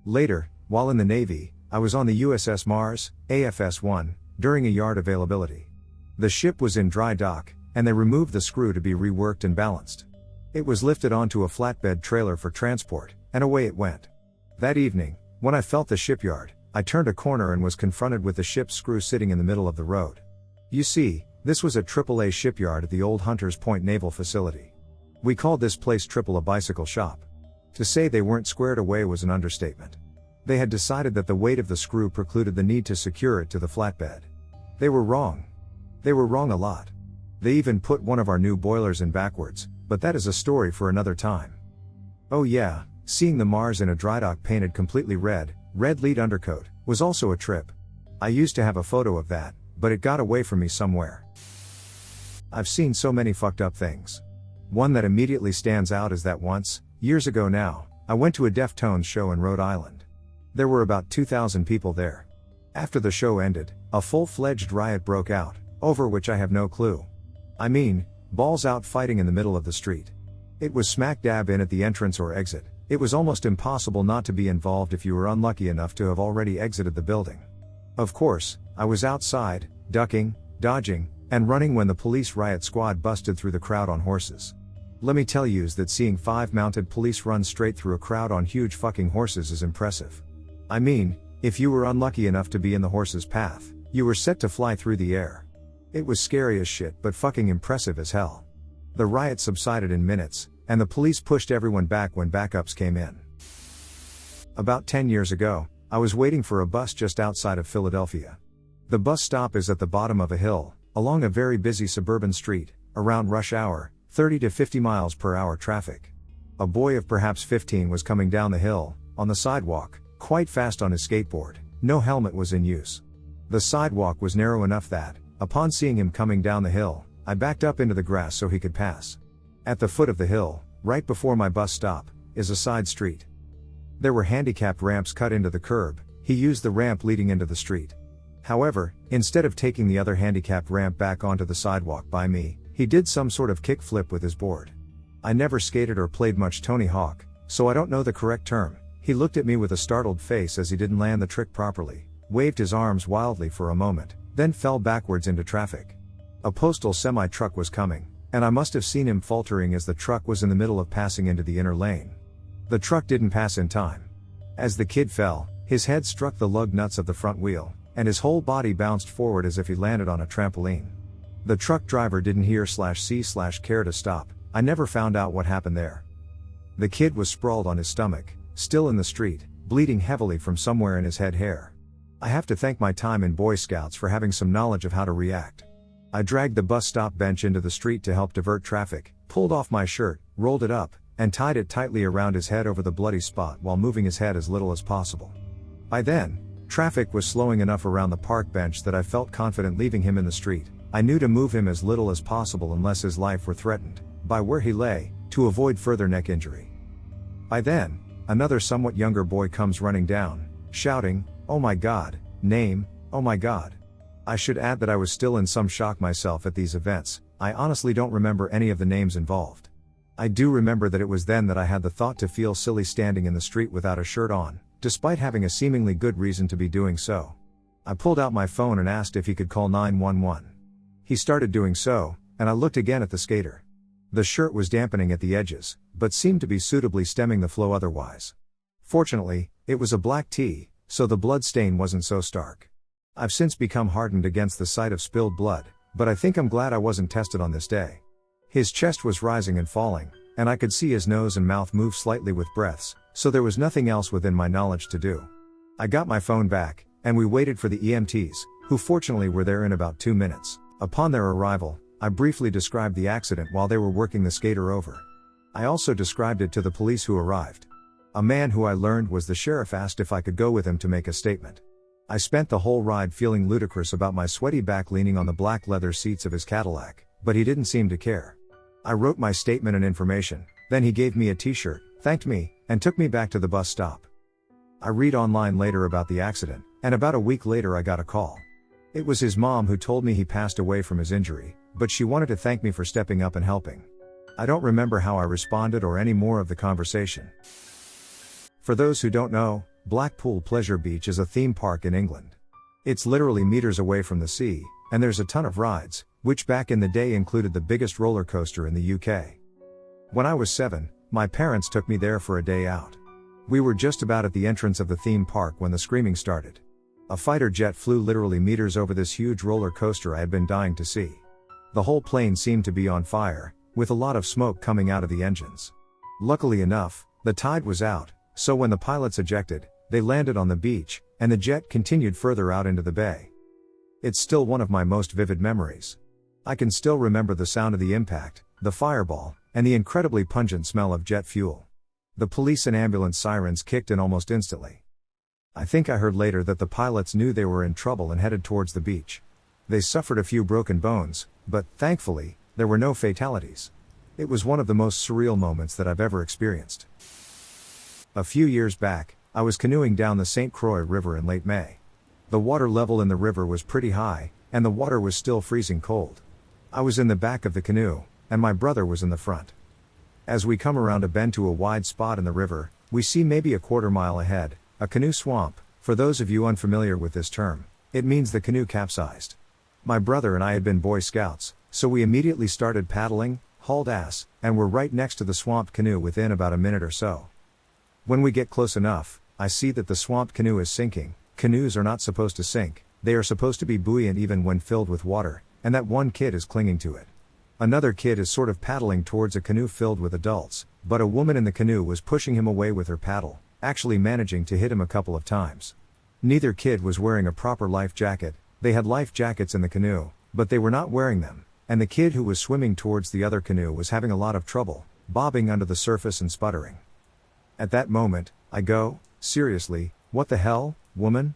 Later, while in the Navy, I was on the USS Mars, AFS-1, during a yard availability. The ship was in dry dock, and they removed the screw to be reworked and balanced. It was lifted onto a flatbed trailer for transport, and away it went. That evening, when I felt the shipyard, I turned a corner and was confronted with the ship's screw sitting in the middle of the road. You see, this was a AAA shipyard at the old Hunters Point Naval Facility. We called this place Triple a Bicycle Shop. To say they weren't squared away was an understatement. They had decided that the weight of the screw precluded the need to secure it to the flatbed. They were wrong. They were wrong a lot. They even put one of our new boilers in backwards, but that is a story for another time. Oh yeah, seeing the Mars in a dry dock painted completely red lead undercoat, was also a trip. I used to have a photo of that, but it got away from me somewhere. I've seen so many fucked up things. One that immediately stands out is that once, years ago now, I went to a Deftones show in Rhode Island. There were about 2,000 people there. After the show ended, a full-fledged riot broke out, over which I have no clue. I mean, balls out fighting in the middle of the street. It was smack dab in at the entrance or exit. It was almost impossible not to be involved if you were unlucky enough to have already exited the building. Of course, I was outside, ducking, dodging, and running when the police riot squad busted through the crowd on horses. Let me tell yous that seeing 5 mounted police run straight through a crowd on huge fucking horses is impressive. I mean, if you were unlucky enough to be in the horse's path, you were set to fly through the air. It was scary as shit but fucking impressive as hell. The riot subsided in minutes, and the police pushed everyone back when backups came in. About 10 years ago, I was waiting for a bus just outside of Philadelphia. The bus stop is at the bottom of a hill, along a very busy suburban street, around rush hour, 30 to 50 miles per hour traffic. A boy of perhaps 15 was coming down the hill, on the sidewalk, quite fast on his skateboard. No helmet was in use. The sidewalk was narrow enough that, upon seeing him coming down the hill, I backed up into the grass so he could pass. At the foot of the hill, right before my bus stop, is a side street. There were handicapped ramps cut into the curb. He used the ramp leading into the street. However, instead of taking the other handicapped ramp back onto the sidewalk by me, he did some sort of kick flip with his board. I never skated or played much Tony Hawk, so I don't know the correct term. He looked at me with a startled face as he didn't land the trick properly, waved his arms wildly for a moment, then fell backwards into traffic. A postal semi-truck was coming, and I must have seen him faltering as the truck was in the middle of passing into the inner lane. The truck didn't pass in time. As the kid fell, his head struck the lug nuts of the front wheel, and his whole body bounced forward as if he landed on a trampoline. The truck driver didn't hear/see/care to stop. I never found out what happened there. The kid was sprawled on his stomach, still in the street, bleeding heavily from somewhere in his head hair. I have to thank my time in Boy Scouts for having some knowledge of how to react. I dragged the bus stop bench into the street to help divert traffic, pulled off my shirt, rolled it up, and tied it tightly around his head over the bloody spot while moving his head as little as possible. By then, traffic was slowing enough around the park bench that I felt confident leaving him in the street. I knew to move him as little as possible unless his life were threatened, by where he lay, to avoid further neck injury. By then, another somewhat younger boy comes running down, shouting, "Oh my God, name, oh my God." I should add that I was still in some shock myself at these events. I honestly don't remember any of the names involved. I do remember that it was then that I had the thought to feel silly standing in the street without a shirt on, despite having a seemingly good reason to be doing so. I pulled out my phone and asked if he could call 911. He started doing so, and I looked again at the skater. The shirt was dampening at the edges, but seemed to be suitably stemming the flow otherwise. Fortunately, it was a black tee, so the blood stain wasn't so stark. I've since become hardened against the sight of spilled blood, but I think I'm glad I wasn't tested on this day. His chest was rising and falling, and I could see his nose and mouth move slightly with breaths, so there was nothing else within my knowledge to do. I got my phone back, and we waited for the EMTs, who fortunately were there in about 2 minutes. Upon their arrival, I briefly described the accident while they were working the skater over. I also described it to the police who arrived. A man who I learned was the sheriff asked if I could go with him to make a statement. I spent the whole ride feeling ludicrous about my sweaty back leaning on the black leather seats of his Cadillac, but he didn't seem to care. I wrote my statement and information, then he gave me a t-shirt, thanked me, and took me back to the bus stop. I read online later about the accident, and about a week later I got a call. It was his mom who told me he passed away from his injury, but she wanted to thank me for stepping up and helping. I don't remember how I responded or any more of the conversation. For those who don't know, Blackpool Pleasure Beach is a theme park in England. It's literally meters away from the sea, and there's a ton of rides, which back in the day included the biggest roller coaster in the UK. When I was 7, my parents took me there for a day out. We were just about at the entrance of the theme park when the screaming started. A fighter jet flew literally meters over this huge roller coaster I had been dying to see. The whole plane seemed to be on fire, with a lot of smoke coming out of the engines. Luckily enough, the tide was out, so when the pilots ejected, they landed on the beach, and the jet continued further out into the bay. It's still one of my most vivid memories. I can still remember the sound of the impact, the fireball, and the incredibly pungent smell of jet fuel. The police and ambulance sirens kicked in almost instantly. I think I heard later that the pilots knew they were in trouble and headed towards the beach. They suffered a few broken bones, but, thankfully, there were no fatalities. It was one of the most surreal moments that I've ever experienced. A few years back, I was canoeing down the St. Croix River in late May. The water level in the river was pretty high, and the water was still freezing cold. I was in the back of the canoe, and my brother was in the front. As we come around a bend to a wide spot in the river, we see maybe a quarter-mile ahead, a canoe swamp. For those of you unfamiliar with this term, it means the canoe capsized. My brother and I had been Boy Scouts, so we immediately started paddling, hauled ass, and were right next to the swamped canoe within about a minute or so. When we get close enough, I see that the swamped canoe is sinking. Canoes are not supposed to sink, they are supposed to be buoyant even when filled with water, and that one kid is clinging to it. Another kid is sort of paddling towards a canoe filled with adults, but a woman in the canoe was pushing him away with her paddle, actually managing to hit him a couple of times. Neither kid was wearing a proper life jacket. They had life jackets in the canoe, but they were not wearing them, and the kid who was swimming towards the other canoe was having a lot of trouble, bobbing under the surface and sputtering. At that moment, I go, "Seriously, what the hell, woman?"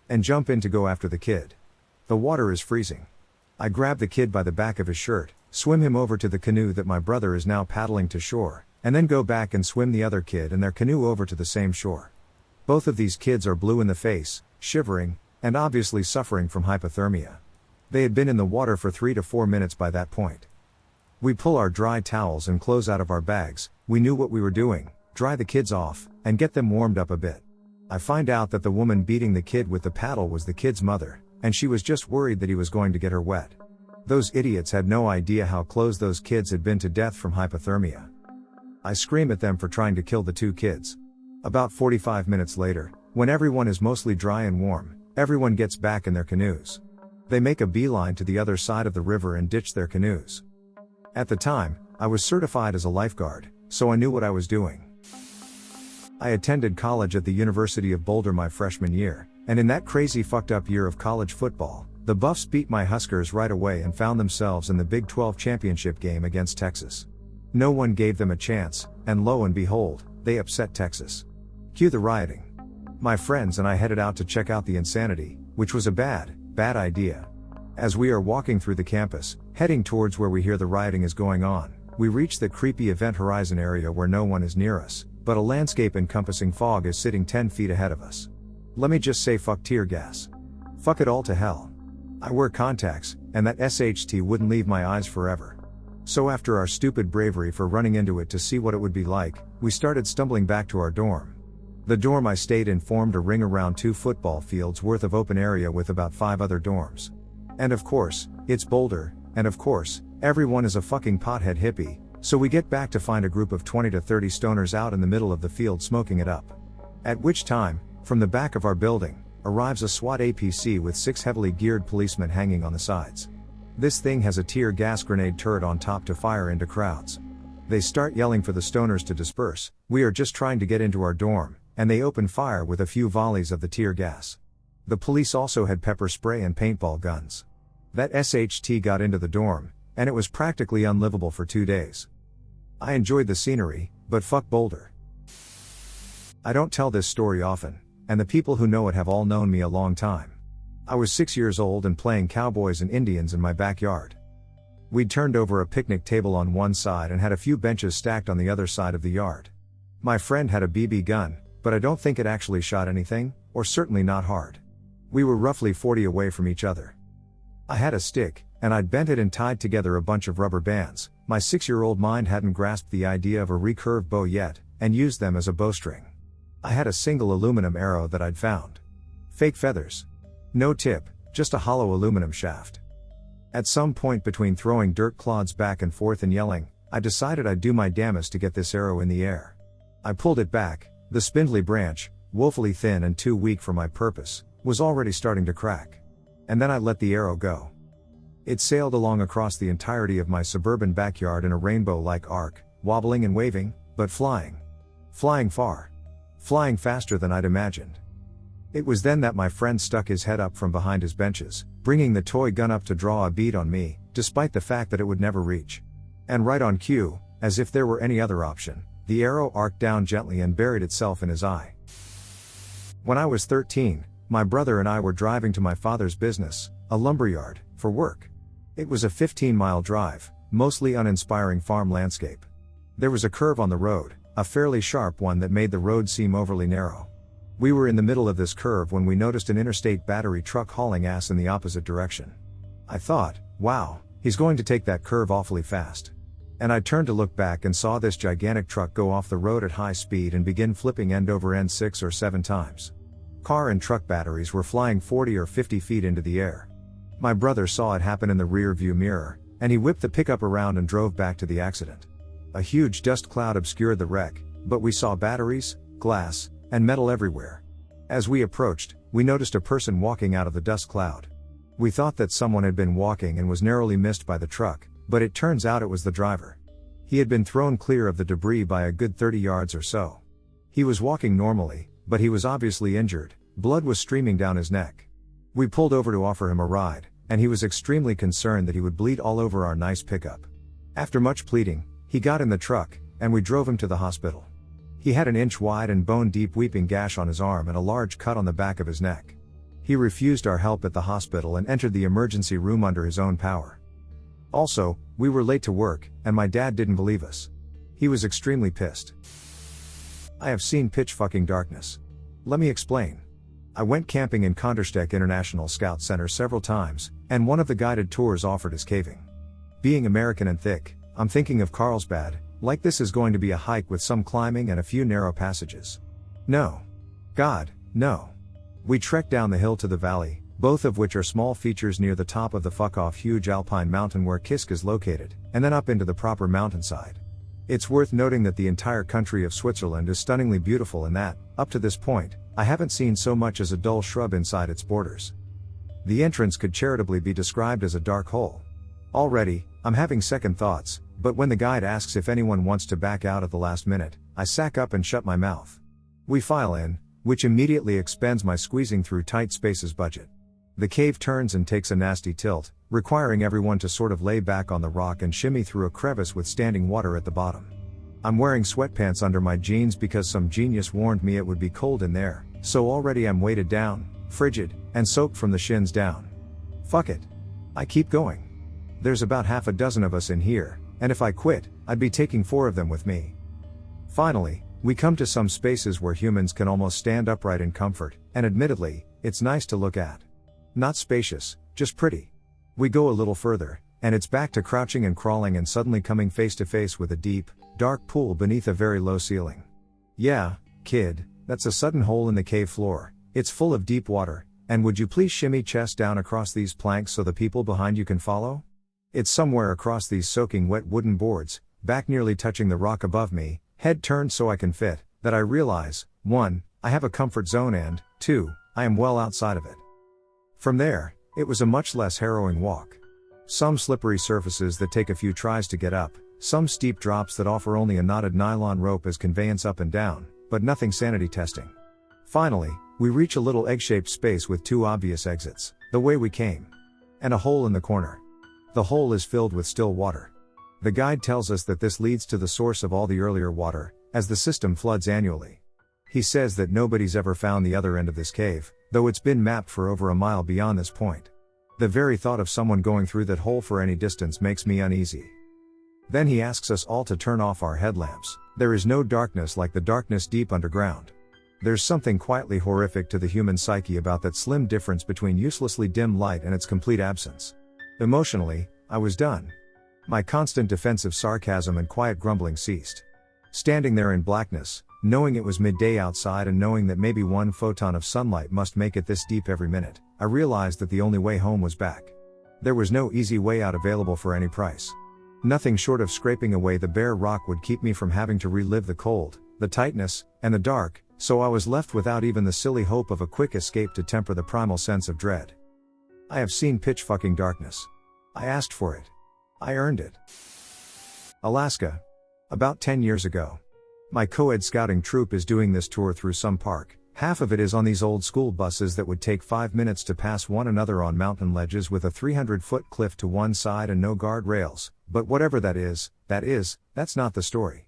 and jump in to go after the kid. The water is freezing. I grab the kid by the back of his shirt, swim him over to the canoe that my brother is now paddling to shore, and then go back and swim the other kid and their canoe over to the same shore. Both of these kids are blue in the face, shivering, and obviously suffering from hypothermia. They had been in the water for 3 to 4 minutes by that point. We pull our dry towels and clothes out of our bags. We knew what we were doing, dry the kids off, and get them warmed up a bit. I find out that the woman beating the kid with the paddle was the kid's mother, and she was just worried that he was going to get her wet. Those idiots had no idea how close those kids had been to death from hypothermia. I scream at them for trying to kill the two kids. About 45 minutes later, when everyone is mostly dry and warm, everyone gets back in their canoes. They make a beeline to the other side of the river and ditch their canoes. At the time, I was certified as a lifeguard, so I knew what I was doing. I attended college at the University of Boulder my freshman year, and in that crazy fucked up year of college football, the Buffs beat my Huskers right away and found themselves in the Big 12 championship game against Texas. No one gave them a chance, and lo and behold, they upset Texas. Cue the rioting. My friends and I headed out to check out the insanity, which was a bad idea. As we are walking through the campus, heading towards where we hear the rioting is going on, we reach the creepy event horizon area where no one is near us, but a landscape encompassing fog is sitting 10 feet ahead of us. Let me just say fuck tear gas. Fuck it all to hell. I wear contacts, and that SHT wouldn't leave my eyes forever. So after our stupid bravery for running into it to see what it would be like, we started stumbling back to our dorm. The dorm I stayed in formed a ring around 2 football fields worth of open area with about 5 other dorms. And of course, it's Boulder, and of course, everyone is a fucking pothead hippie, so we get back to find a group of 20 to 30 stoners out in the middle of the field smoking it up. At which time, from the back of our building, arrives a SWAT APC with 6 heavily geared policemen hanging on the sides. This thing has a tear gas grenade turret on top to fire into crowds. They start yelling for the stoners to disperse. We are just trying to get into our dorm, and they open fire with a few volleys of the tear gas. The police also had pepper spray and paintball guns. That SHT got into the dorm, and it was practically unlivable for 2 days. I enjoyed the scenery, but fuck Boulder. I don't tell this story often, and the people who know it have all known me a long time. I was 6 years old and playing cowboys and Indians in my backyard. We'd turned over a picnic table on one side and had a few benches stacked on the other side of the yard. My friend had a BB gun, but I don't think it actually shot anything, or certainly not hard. We were roughly 40 away from each other. I had a stick, and I'd bent it and tied together a bunch of rubber bands. My 6-year-old mind hadn't grasped the idea of a recurve bow yet, and used them as a bowstring. I had a single aluminum arrow that I'd found. Fake feathers. No tip, just a hollow aluminum shaft. At some point between throwing dirt clods back and forth and yelling, I decided I'd do my damnedest to get this arrow in the air. I pulled it back. The spindly branch, woefully thin and too weak for my purpose, was already starting to crack. And then I let the arrow go. It sailed along across the entirety of my suburban backyard in a rainbow-like arc, wobbling and waving, but flying. Flying far. Flying faster than I'd imagined. It was then that my friend stuck his head up from behind his benches, bringing the toy gun up to draw a bead on me, despite the fact that it would never reach. And right on cue, as if there were any other option, the arrow arced down gently and buried itself in his eye. When I was 13, my brother and I were driving to my father's business, a lumberyard, for work. It was a 15-mile drive, mostly uninspiring farm landscape. There was a curve on the road, a fairly sharp one that made the road seem overly narrow. We were in the middle of this curve when we noticed an interstate battery truck hauling ass in the opposite direction. I thought, wow, he's going to take that curve awfully fast. And I turned to look back and saw this gigantic truck go off the road at high speed and begin flipping end over end 6 or 7 times. Car and truck batteries were flying 40 or 50 feet into the air. My brother saw it happen in the rear view mirror, and he whipped the pickup around and drove back to the accident. A huge dust cloud obscured the wreck, but we saw batteries, glass, and metal everywhere. As we approached, we noticed a person walking out of the dust cloud. We thought that someone had been walking and was narrowly missed by the truck, but it turns out it was the driver. He had been thrown clear of the debris by a good 30 yards or so. He was walking normally, but he was obviously injured. Blood was streaming down his neck. We pulled over to offer him a ride, and he was extremely concerned that he would bleed all over our nice pickup. After much pleading, he got in the truck, and we drove him to the hospital. He had an inch-wide and bone-deep weeping gash on his arm and a large cut on the back of his neck. He refused our help at the hospital and entered the emergency room under his own power. Also, we were late to work, and my dad didn't believe us. He was extremely pissed. I have seen pitch fucking darkness. Let me explain. I went camping in Kandersteg International Scout Center several times, and one of the guided tours offered is caving. Being American and thick, I'm thinking of Carlsbad, like this is going to be a hike with some climbing and a few narrow passages. No. God, no. We trekked down the hill to the valley, both of which are small features near the top of the fuck-off huge alpine mountain where Kisk is located, and then up into the proper mountainside. It's worth noting that the entire country of Switzerland is stunningly beautiful and that, up to this point, I haven't seen so much as a dull shrub inside its borders. The entrance could charitably be described as a dark hole. Already, I'm having second thoughts, but when the guide asks if anyone wants to back out at the last minute, I sack up and shut my mouth. We file in, which immediately expends my squeezing through tight spaces budget. The cave turns and takes a nasty tilt, requiring everyone to sort of lay back on the rock and shimmy through a crevice with standing water at the bottom. I'm wearing sweatpants under my jeans because some genius warned me it would be cold in there, so already I'm weighted down, frigid, and soaked from the shins down. Fuck it. I keep going. There's about half a dozen of us in here, and if I quit, I'd be taking 4 of them with me. Finally, we come to some spaces where humans can almost stand upright in comfort, and admittedly, it's nice to look at. Not spacious, just pretty. We go a little further, and it's back to crouching and crawling and suddenly coming face to face with a deep, dark pool beneath a very low ceiling. Yeah, kid, that's a sudden hole in the cave floor. It's full of deep water, and would you please shimmy chest down across these planks so the people behind you can follow? It's somewhere across these soaking wet wooden boards, back nearly touching the rock above me, head turned so I can fit, that I realize, 1, I have a comfort zone and, 2, I am well outside of it. From there, it was a much less harrowing walk. Some slippery surfaces that take a few tries to get up, some steep drops that offer only a knotted nylon rope as conveyance up and down, but nothing sanity testing. Finally, we reach a little egg-shaped space with 2 obvious exits, the way we came. And a hole in the corner. The hole is filled with still water. The guide tells us that this leads to the source of all the earlier water, as the system floods annually. He says that nobody's ever found the other end of this cave, though it's been mapped for over a mile beyond this point. The very thought of someone going through that hole for any distance makes me uneasy. Then he asks us all to turn off our headlamps. There is no darkness like the darkness deep underground. There's something quietly horrific to the human psyche about that slim difference between uselessly dim light and its complete absence. Emotionally, I was done. My constant defensive sarcasm and quiet grumbling ceased. Standing there in blackness, knowing it was midday outside and knowing that maybe 1 photon of sunlight must make it this deep every minute, I realized that the only way home was back. There was no easy way out available for any price. Nothing short of scraping away the bare rock would keep me from having to relive the cold, the tightness, and the dark, so I was left without even the silly hope of a quick escape to temper the primal sense of dread. I have seen pitch fucking darkness. I asked for it. I earned it. Alaska. About 10 years ago. My co-ed scouting troop is doing this tour through some park. Half of it is on these old school buses that would take 5 minutes to pass one another on mountain ledges with a 300-foot cliff to one side and no guardrails, but whatever that's not the story.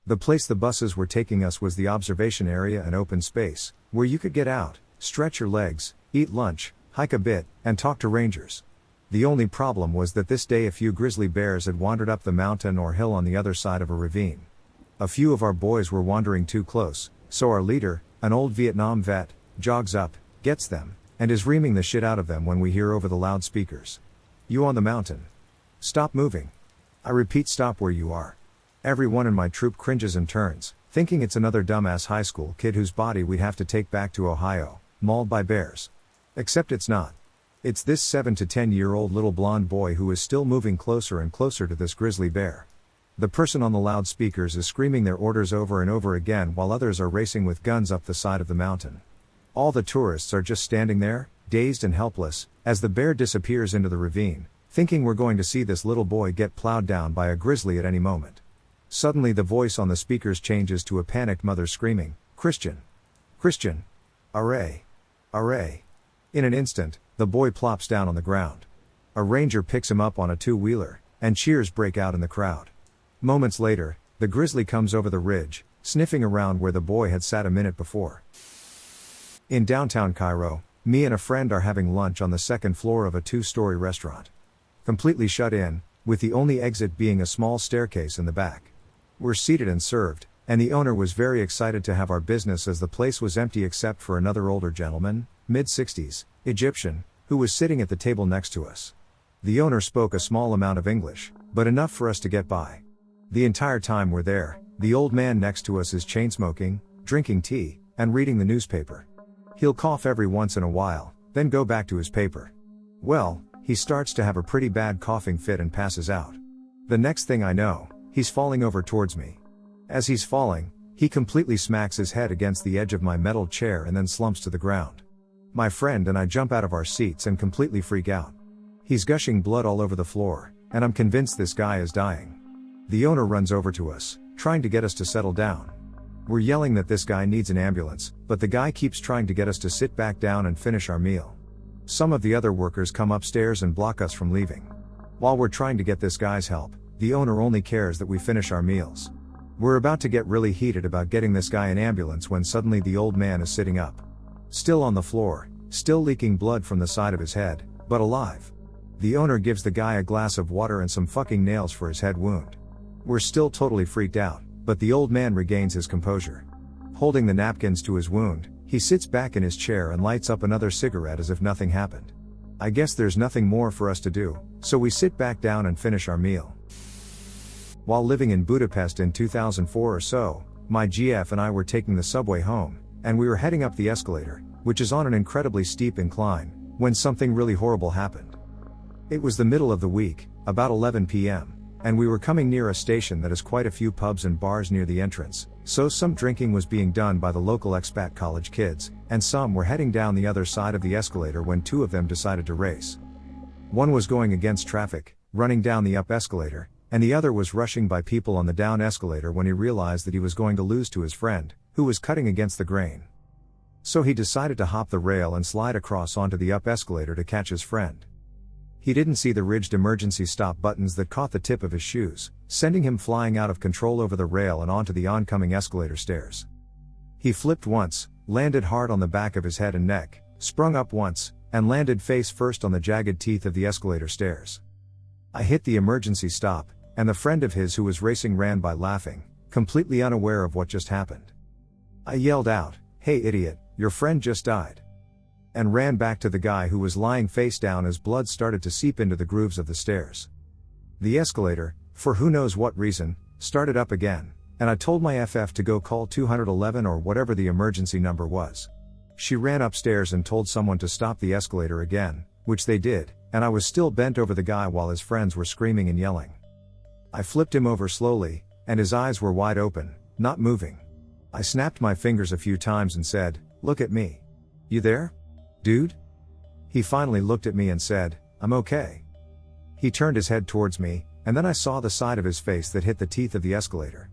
The place the buses were taking us was the observation area and open space, where you could get out, stretch your legs, eat lunch, hike a bit, and talk to rangers. The only problem was that this day a few grizzly bears had wandered up the mountain or hill on the other side of a ravine. A few of our boys were wandering too close, so our leader, an old Vietnam vet, jogs up, gets them, and is reaming the shit out of them when we hear over the loudspeakers. "You on the mountain. Stop moving." I repeat, "Stop where you are." Everyone in my troop cringes and turns, thinking it's another dumbass high school kid whose body we'd have to take back to Ohio, mauled by bears. Except it's not. It's this 7 to 10-year-old little blonde boy who is still moving closer and closer to this grizzly bear. The person on the loudspeakers is screaming their orders over and over again while others are racing with guns up the side of the mountain. All the tourists are just standing there, dazed and helpless, as the bear disappears into the ravine, thinking we're going to see this little boy get plowed down by a grizzly at any moment. Suddenly the voice on the speakers changes to a panicked mother screaming, "Christian! Christian! Array! Array!" In an instant, the boy plops down on the ground. A ranger picks him up on a 2-wheeler, and cheers break out in the crowd. Moments later, the grizzly comes over the ridge, sniffing around where the boy had sat a minute before. In downtown Cairo, me and a friend are having lunch on the second floor of a 2-story restaurant. Completely shut in, with the only exit being a small staircase in the back. We're seated and served, and the owner was very excited to have our business as the place was empty except for another older gentleman, mid-60s, Egyptian, who was sitting at the table next to us. The owner spoke a small amount of English, but enough for us to get by. The entire time we're there, the old man next to us is chain-smoking, drinking tea, and reading the newspaper. He'll cough every once in a while, then go back to his paper. Well, he starts to have a pretty bad coughing fit and passes out. The next thing I know, He's falling over towards me. As he's falling, he completely smacks his head against the edge of my metal chair and then slumps to the ground. My friend and I jump out of our seats and completely freak out. He's gushing blood all over the floor, and I'm convinced this guy is dying. The owner runs over to us, trying to get us to settle down. We're yelling that this guy needs an ambulance, but the guy keeps trying to get us to sit back down and finish our meal. Some of the other workers come upstairs and block us from leaving. While we're trying to get this guy's help, the owner only cares that we finish our meals. We're about to get really heated about getting this guy an ambulance when suddenly the old man is sitting up. Still on the floor, still leaking blood from the side of his head, but alive. The owner gives the guy a glass of water and some fucking nails for his head wound. We're still totally freaked out, but the old man regains his composure. Holding the napkins to his wound, he sits back in his chair and lights up another cigarette as if nothing happened. I guess there's nothing more for us to do, so we sit back down and finish our meal. While living in Budapest in 2004 or so, my GF and I were taking the subway home, and we were heading up the escalator, which is on an incredibly steep incline, when something really horrible happened. It was the middle of the week, about 11 p.m., and we were coming near a station that has quite a few pubs and bars near the entrance, so some drinking was being done by the local expat college kids, and some were heading down the other side of the escalator when two of them decided to race. One was going against traffic, running down the up escalator, and the other was rushing by people on the down escalator when he realized that he was going to lose to his friend, who was cutting against the grain. So he decided to hop the rail and slide across onto the up escalator to catch his friend. He didn't see the ridged emergency stop buttons that caught the tip of his shoes, sending him flying out of control over the rail and onto the oncoming escalator stairs. He flipped once, landed hard on the back of his head and neck, sprung up once, and landed face first on the jagged teeth of the escalator stairs. I hit the emergency stop, and the friend of his who was racing ran by laughing, completely unaware of what just happened. I yelled out, "Hey idiot, your friend just died," and ran back to the guy who was lying face down as blood started to seep into the grooves of the stairs. The escalator, for who knows what reason, started up again, and I told my FF to go call 211 or whatever the emergency number was. She ran upstairs and told someone to stop the escalator again, which they did, and I was still bent over the guy while his friends were screaming and yelling. I flipped him over slowly, and his eyes were wide open, not moving. I snapped my fingers a few times and said, "Look at me. You there? Dude?" He finally looked at me and said, "I'm okay." He turned his head towards me, and then I saw the side of his face that hit the teeth of the escalator.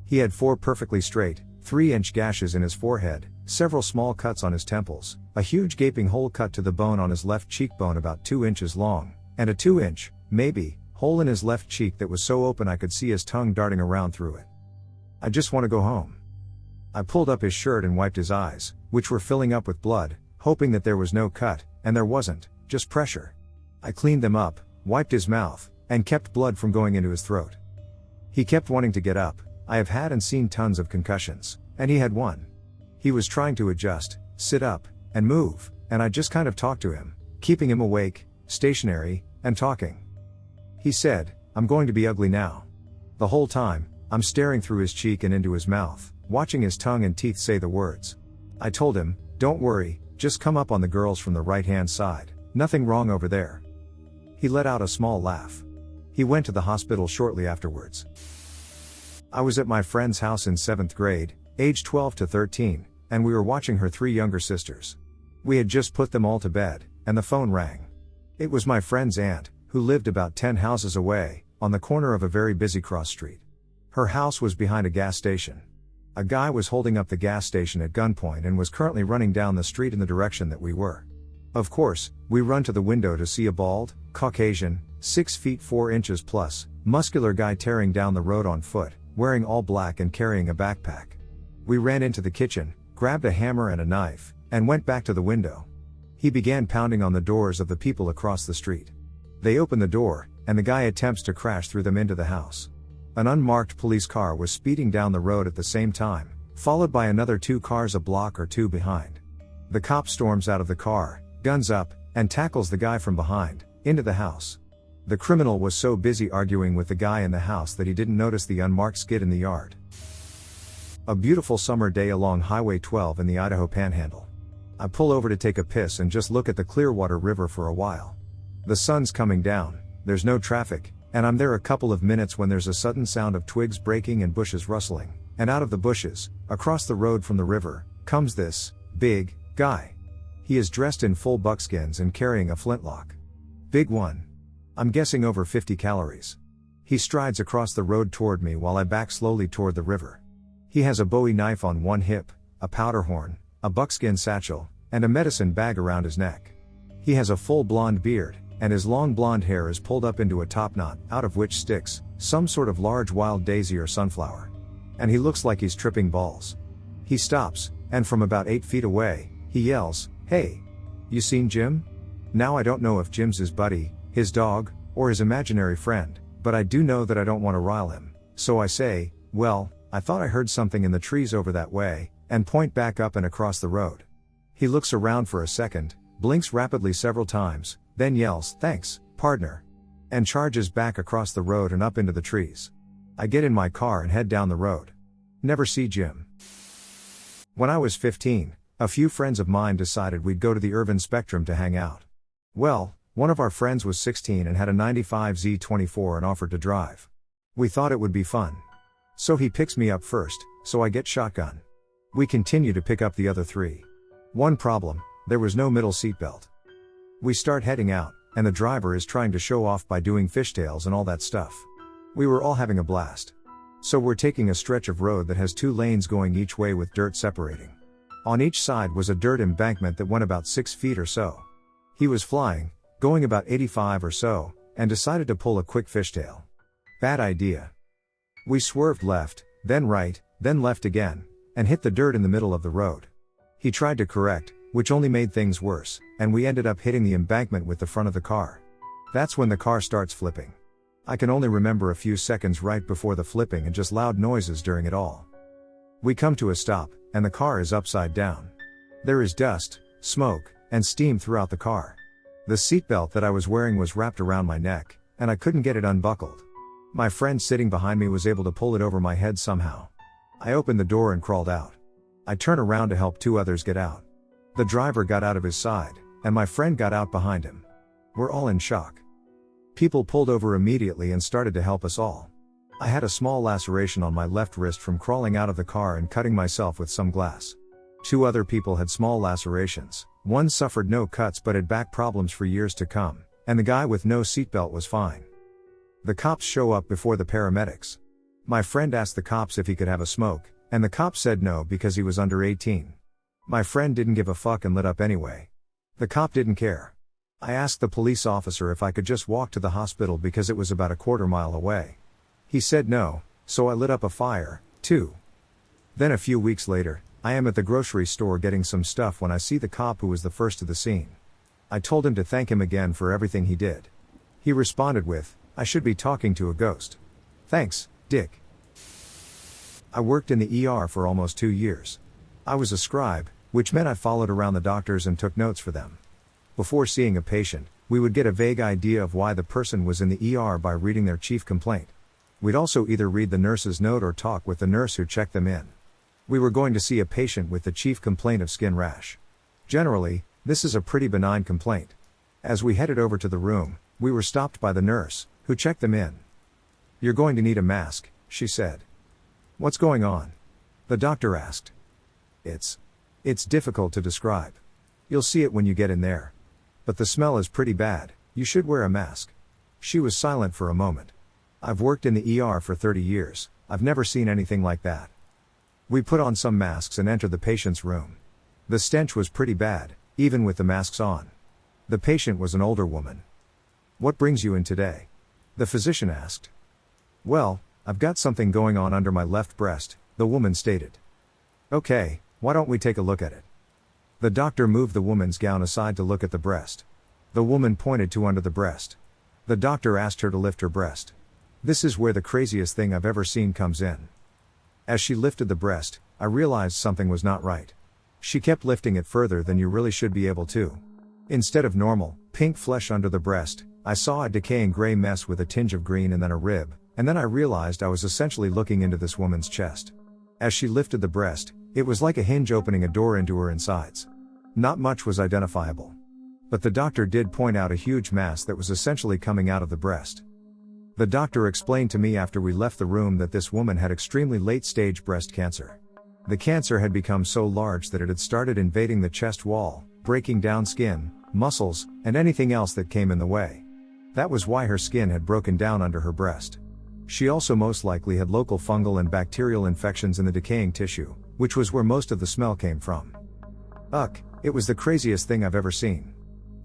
He had 4 perfectly straight, 3-inch gashes in his forehead, several small cuts on his temples, a huge gaping hole cut to the bone on his left cheekbone about 2 inches long, and a 2-inch, maybe, hole in his left cheek that was so open I could see his tongue darting around through it. "I just want to go home." I pulled up his shirt and wiped his eyes, which were filling up with blood, hoping that there was no cut, and there wasn't, just pressure. I cleaned them up, wiped his mouth, and kept blood from going into his throat. He kept wanting to get up. I have had and seen tons of concussions, and he had one. He was trying to adjust, sit up, and move, and I just kind of talked to him, keeping him awake, stationary, and talking. He said, "I'm going to be ugly now." The whole time, I'm staring through his cheek and into his mouth, watching his tongue and teeth say the words. I told him, "Don't worry, just come up on the girls from the right-hand side, nothing wrong over there." He let out a small laugh. He went to the hospital shortly afterwards. I was at my friend's house in 7th grade, age 12 to 13, and we were watching her 3 younger sisters. We had just put them all to bed, and the phone rang. It was my friend's aunt, who lived about 10 houses away, on the corner of a very busy cross street. Her house was behind a gas station. A guy was holding up the gas station at gunpoint and was currently running down the street in the direction that we were. Of course, we run to the window to see a bald, Caucasian, 6 feet 4 inches plus, muscular guy tearing down the road on foot, wearing all black and carrying a backpack. We ran into the kitchen, grabbed a hammer and a knife, and went back to the window. He began pounding on the doors of the people across the street. They open the door, and the guy attempts to crash through them into the house. An unmarked police car was speeding down the road at the same time, followed by another 2 cars a block or 2 behind. The cop storms out of the car, guns up, and tackles the guy from behind, into the house. The criminal was so busy arguing with the guy in the house that he didn't notice the unmarked skid in the yard. A beautiful summer day along Highway 12 in the Idaho Panhandle. I pull over to take a piss and just look at the Clearwater River for a while. The sun's coming down, there's no traffic, and I'm there a couple of minutes when there's a sudden sound of twigs breaking and bushes rustling, and out of the bushes, across the road from the river, comes this big guy. He is dressed in full buckskins and carrying a flintlock. Big one. I'm guessing over 50 calories. He strides across the road toward me while I back slowly toward the river. He has a Bowie knife on one hip, a powder horn, a buckskin satchel, and a medicine bag around his neck. He has a full blonde beard, and his long blonde hair is pulled up into a top knot, out of which sticks some sort of large wild daisy or sunflower. And he looks like he's tripping balls. He stops, and from about 8 feet away, he yells, "Hey! You seen Jim?" Now I don't know if Jim's his buddy, his dog, or his imaginary friend, but I do know that I don't want to rile him, so I say, "Well, I thought I heard something in the trees over that way," and point back up and across the road. He looks around for a second, blinks rapidly several times, then yells, "Thanks, partner," and charges back across the road and up into the trees. I get in my car and head down the road. Never see Jim. When I was 15, a few friends of mine decided we'd go to the urban spectrum to hang out. Well, one of our friends was 16 and had a 95 Z24 and offered to drive. We thought it would be fun. So he picks me up first, so I get shotgun. We continue to pick up the other 3. One problem, there was no middle seatbelt. We start heading out, and the driver is trying to show off by doing fishtails and all that stuff. We were all having a blast. So we're taking a stretch of road that has 2 lanes going each way with dirt separating. On each side was a dirt embankment that went about 6 feet or so. He was flying, going about 85 or so, and decided to pull a quick fishtail. Bad idea. We swerved left, then right, then left again, and hit the dirt in the middle of the road. He tried to correct, which only made things worse, and we ended up hitting the embankment with the front of the car. That's when the car starts flipping. I can only remember a few seconds right before the flipping and just loud noises during it all. We come to a stop, and the car is upside down. There is dust, smoke, and steam throughout the car. The seatbelt that I was wearing was wrapped around my neck, and I couldn't get it unbuckled. My friend sitting behind me was able to pull it over my head somehow. I opened the door and crawled out. I turned around to help 2 others get out. The driver got out of his side, and my friend got out behind him. We're all in shock. People pulled over immediately and started to help us all. I had a small laceration on my left wrist from crawling out of the car and cutting myself with some glass. 2 other people had small lacerations. One suffered no cuts but had back problems for years to come, and the guy with no seatbelt was fine. The cops show up before the paramedics. My friend asked the cops if he could have a smoke, and the cops said no because he was under 18. My friend didn't give a fuck and lit up anyway. The cop didn't care. I asked the police officer if I could just walk to the hospital because it was about a quarter mile away. He said no, so I lit up a fire, too. Then a few weeks later, I am at the grocery store getting some stuff when I see the cop who was the first to the scene. I told him to thank him again for everything he did. He responded with, "I should be talking to a ghost. Thanks, Dick." I worked in the ER for almost 2 years. I was a scribe, which meant I followed around the doctors and took notes for them. Before seeing a patient, we would get a vague idea of why the person was in the ER by reading their chief complaint. We'd also either read the nurse's note or talk with the nurse who checked them in. We were going to see a patient with the chief complaint of skin rash. Generally, this is a pretty benign complaint. As we headed over to the room, we were stopped by the nurse, who checked them in. "You're going to need a mask," she said. "What's going on?" the doctor asked. It's difficult to describe. You'll see it when you get in there. But the smell is pretty bad, you should wear a mask." She was silent for a moment. "I've worked in the ER for 30 years, I've never seen anything like that." We put on some masks and entered the patient's room. The stench was pretty bad, even with the masks on. The patient was an older woman. "What brings you in today?" the physician asked. "Well, I've got something going on under my left breast," the woman stated. "Okay, why don't we take a look at it?" The doctor moved the woman's gown aside to look at the breast. The woman pointed to under the breast. The doctor asked her to lift her breast. This is where the craziest thing I've ever seen comes in. As she lifted the breast, I realized something was not right. She kept lifting it further than you really should be able to. Instead of normal, pink flesh under the breast, I saw a decaying gray mess with a tinge of green and then a rib, and then I realized I was essentially looking into this woman's chest. As she lifted the breast, it was like a hinge opening a door into her insides. Not much was identifiable. But the doctor did point out a huge mass that was essentially coming out of the breast. The doctor explained to me after we left the room that this woman had extremely late-stage breast cancer. The cancer had become so large that it had started invading the chest wall, breaking down skin, muscles, and anything else that came in the way. That was why her skin had broken down under her breast. She also most likely had local fungal and bacterial infections in the decaying tissue, which was where most of the smell came from. It was the craziest thing I've ever seen.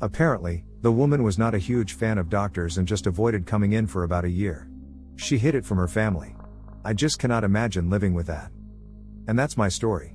Apparently, the woman was not a huge fan of doctors and just avoided coming in for about a year. She hid it from her family. I just cannot imagine living with that. And that's my story.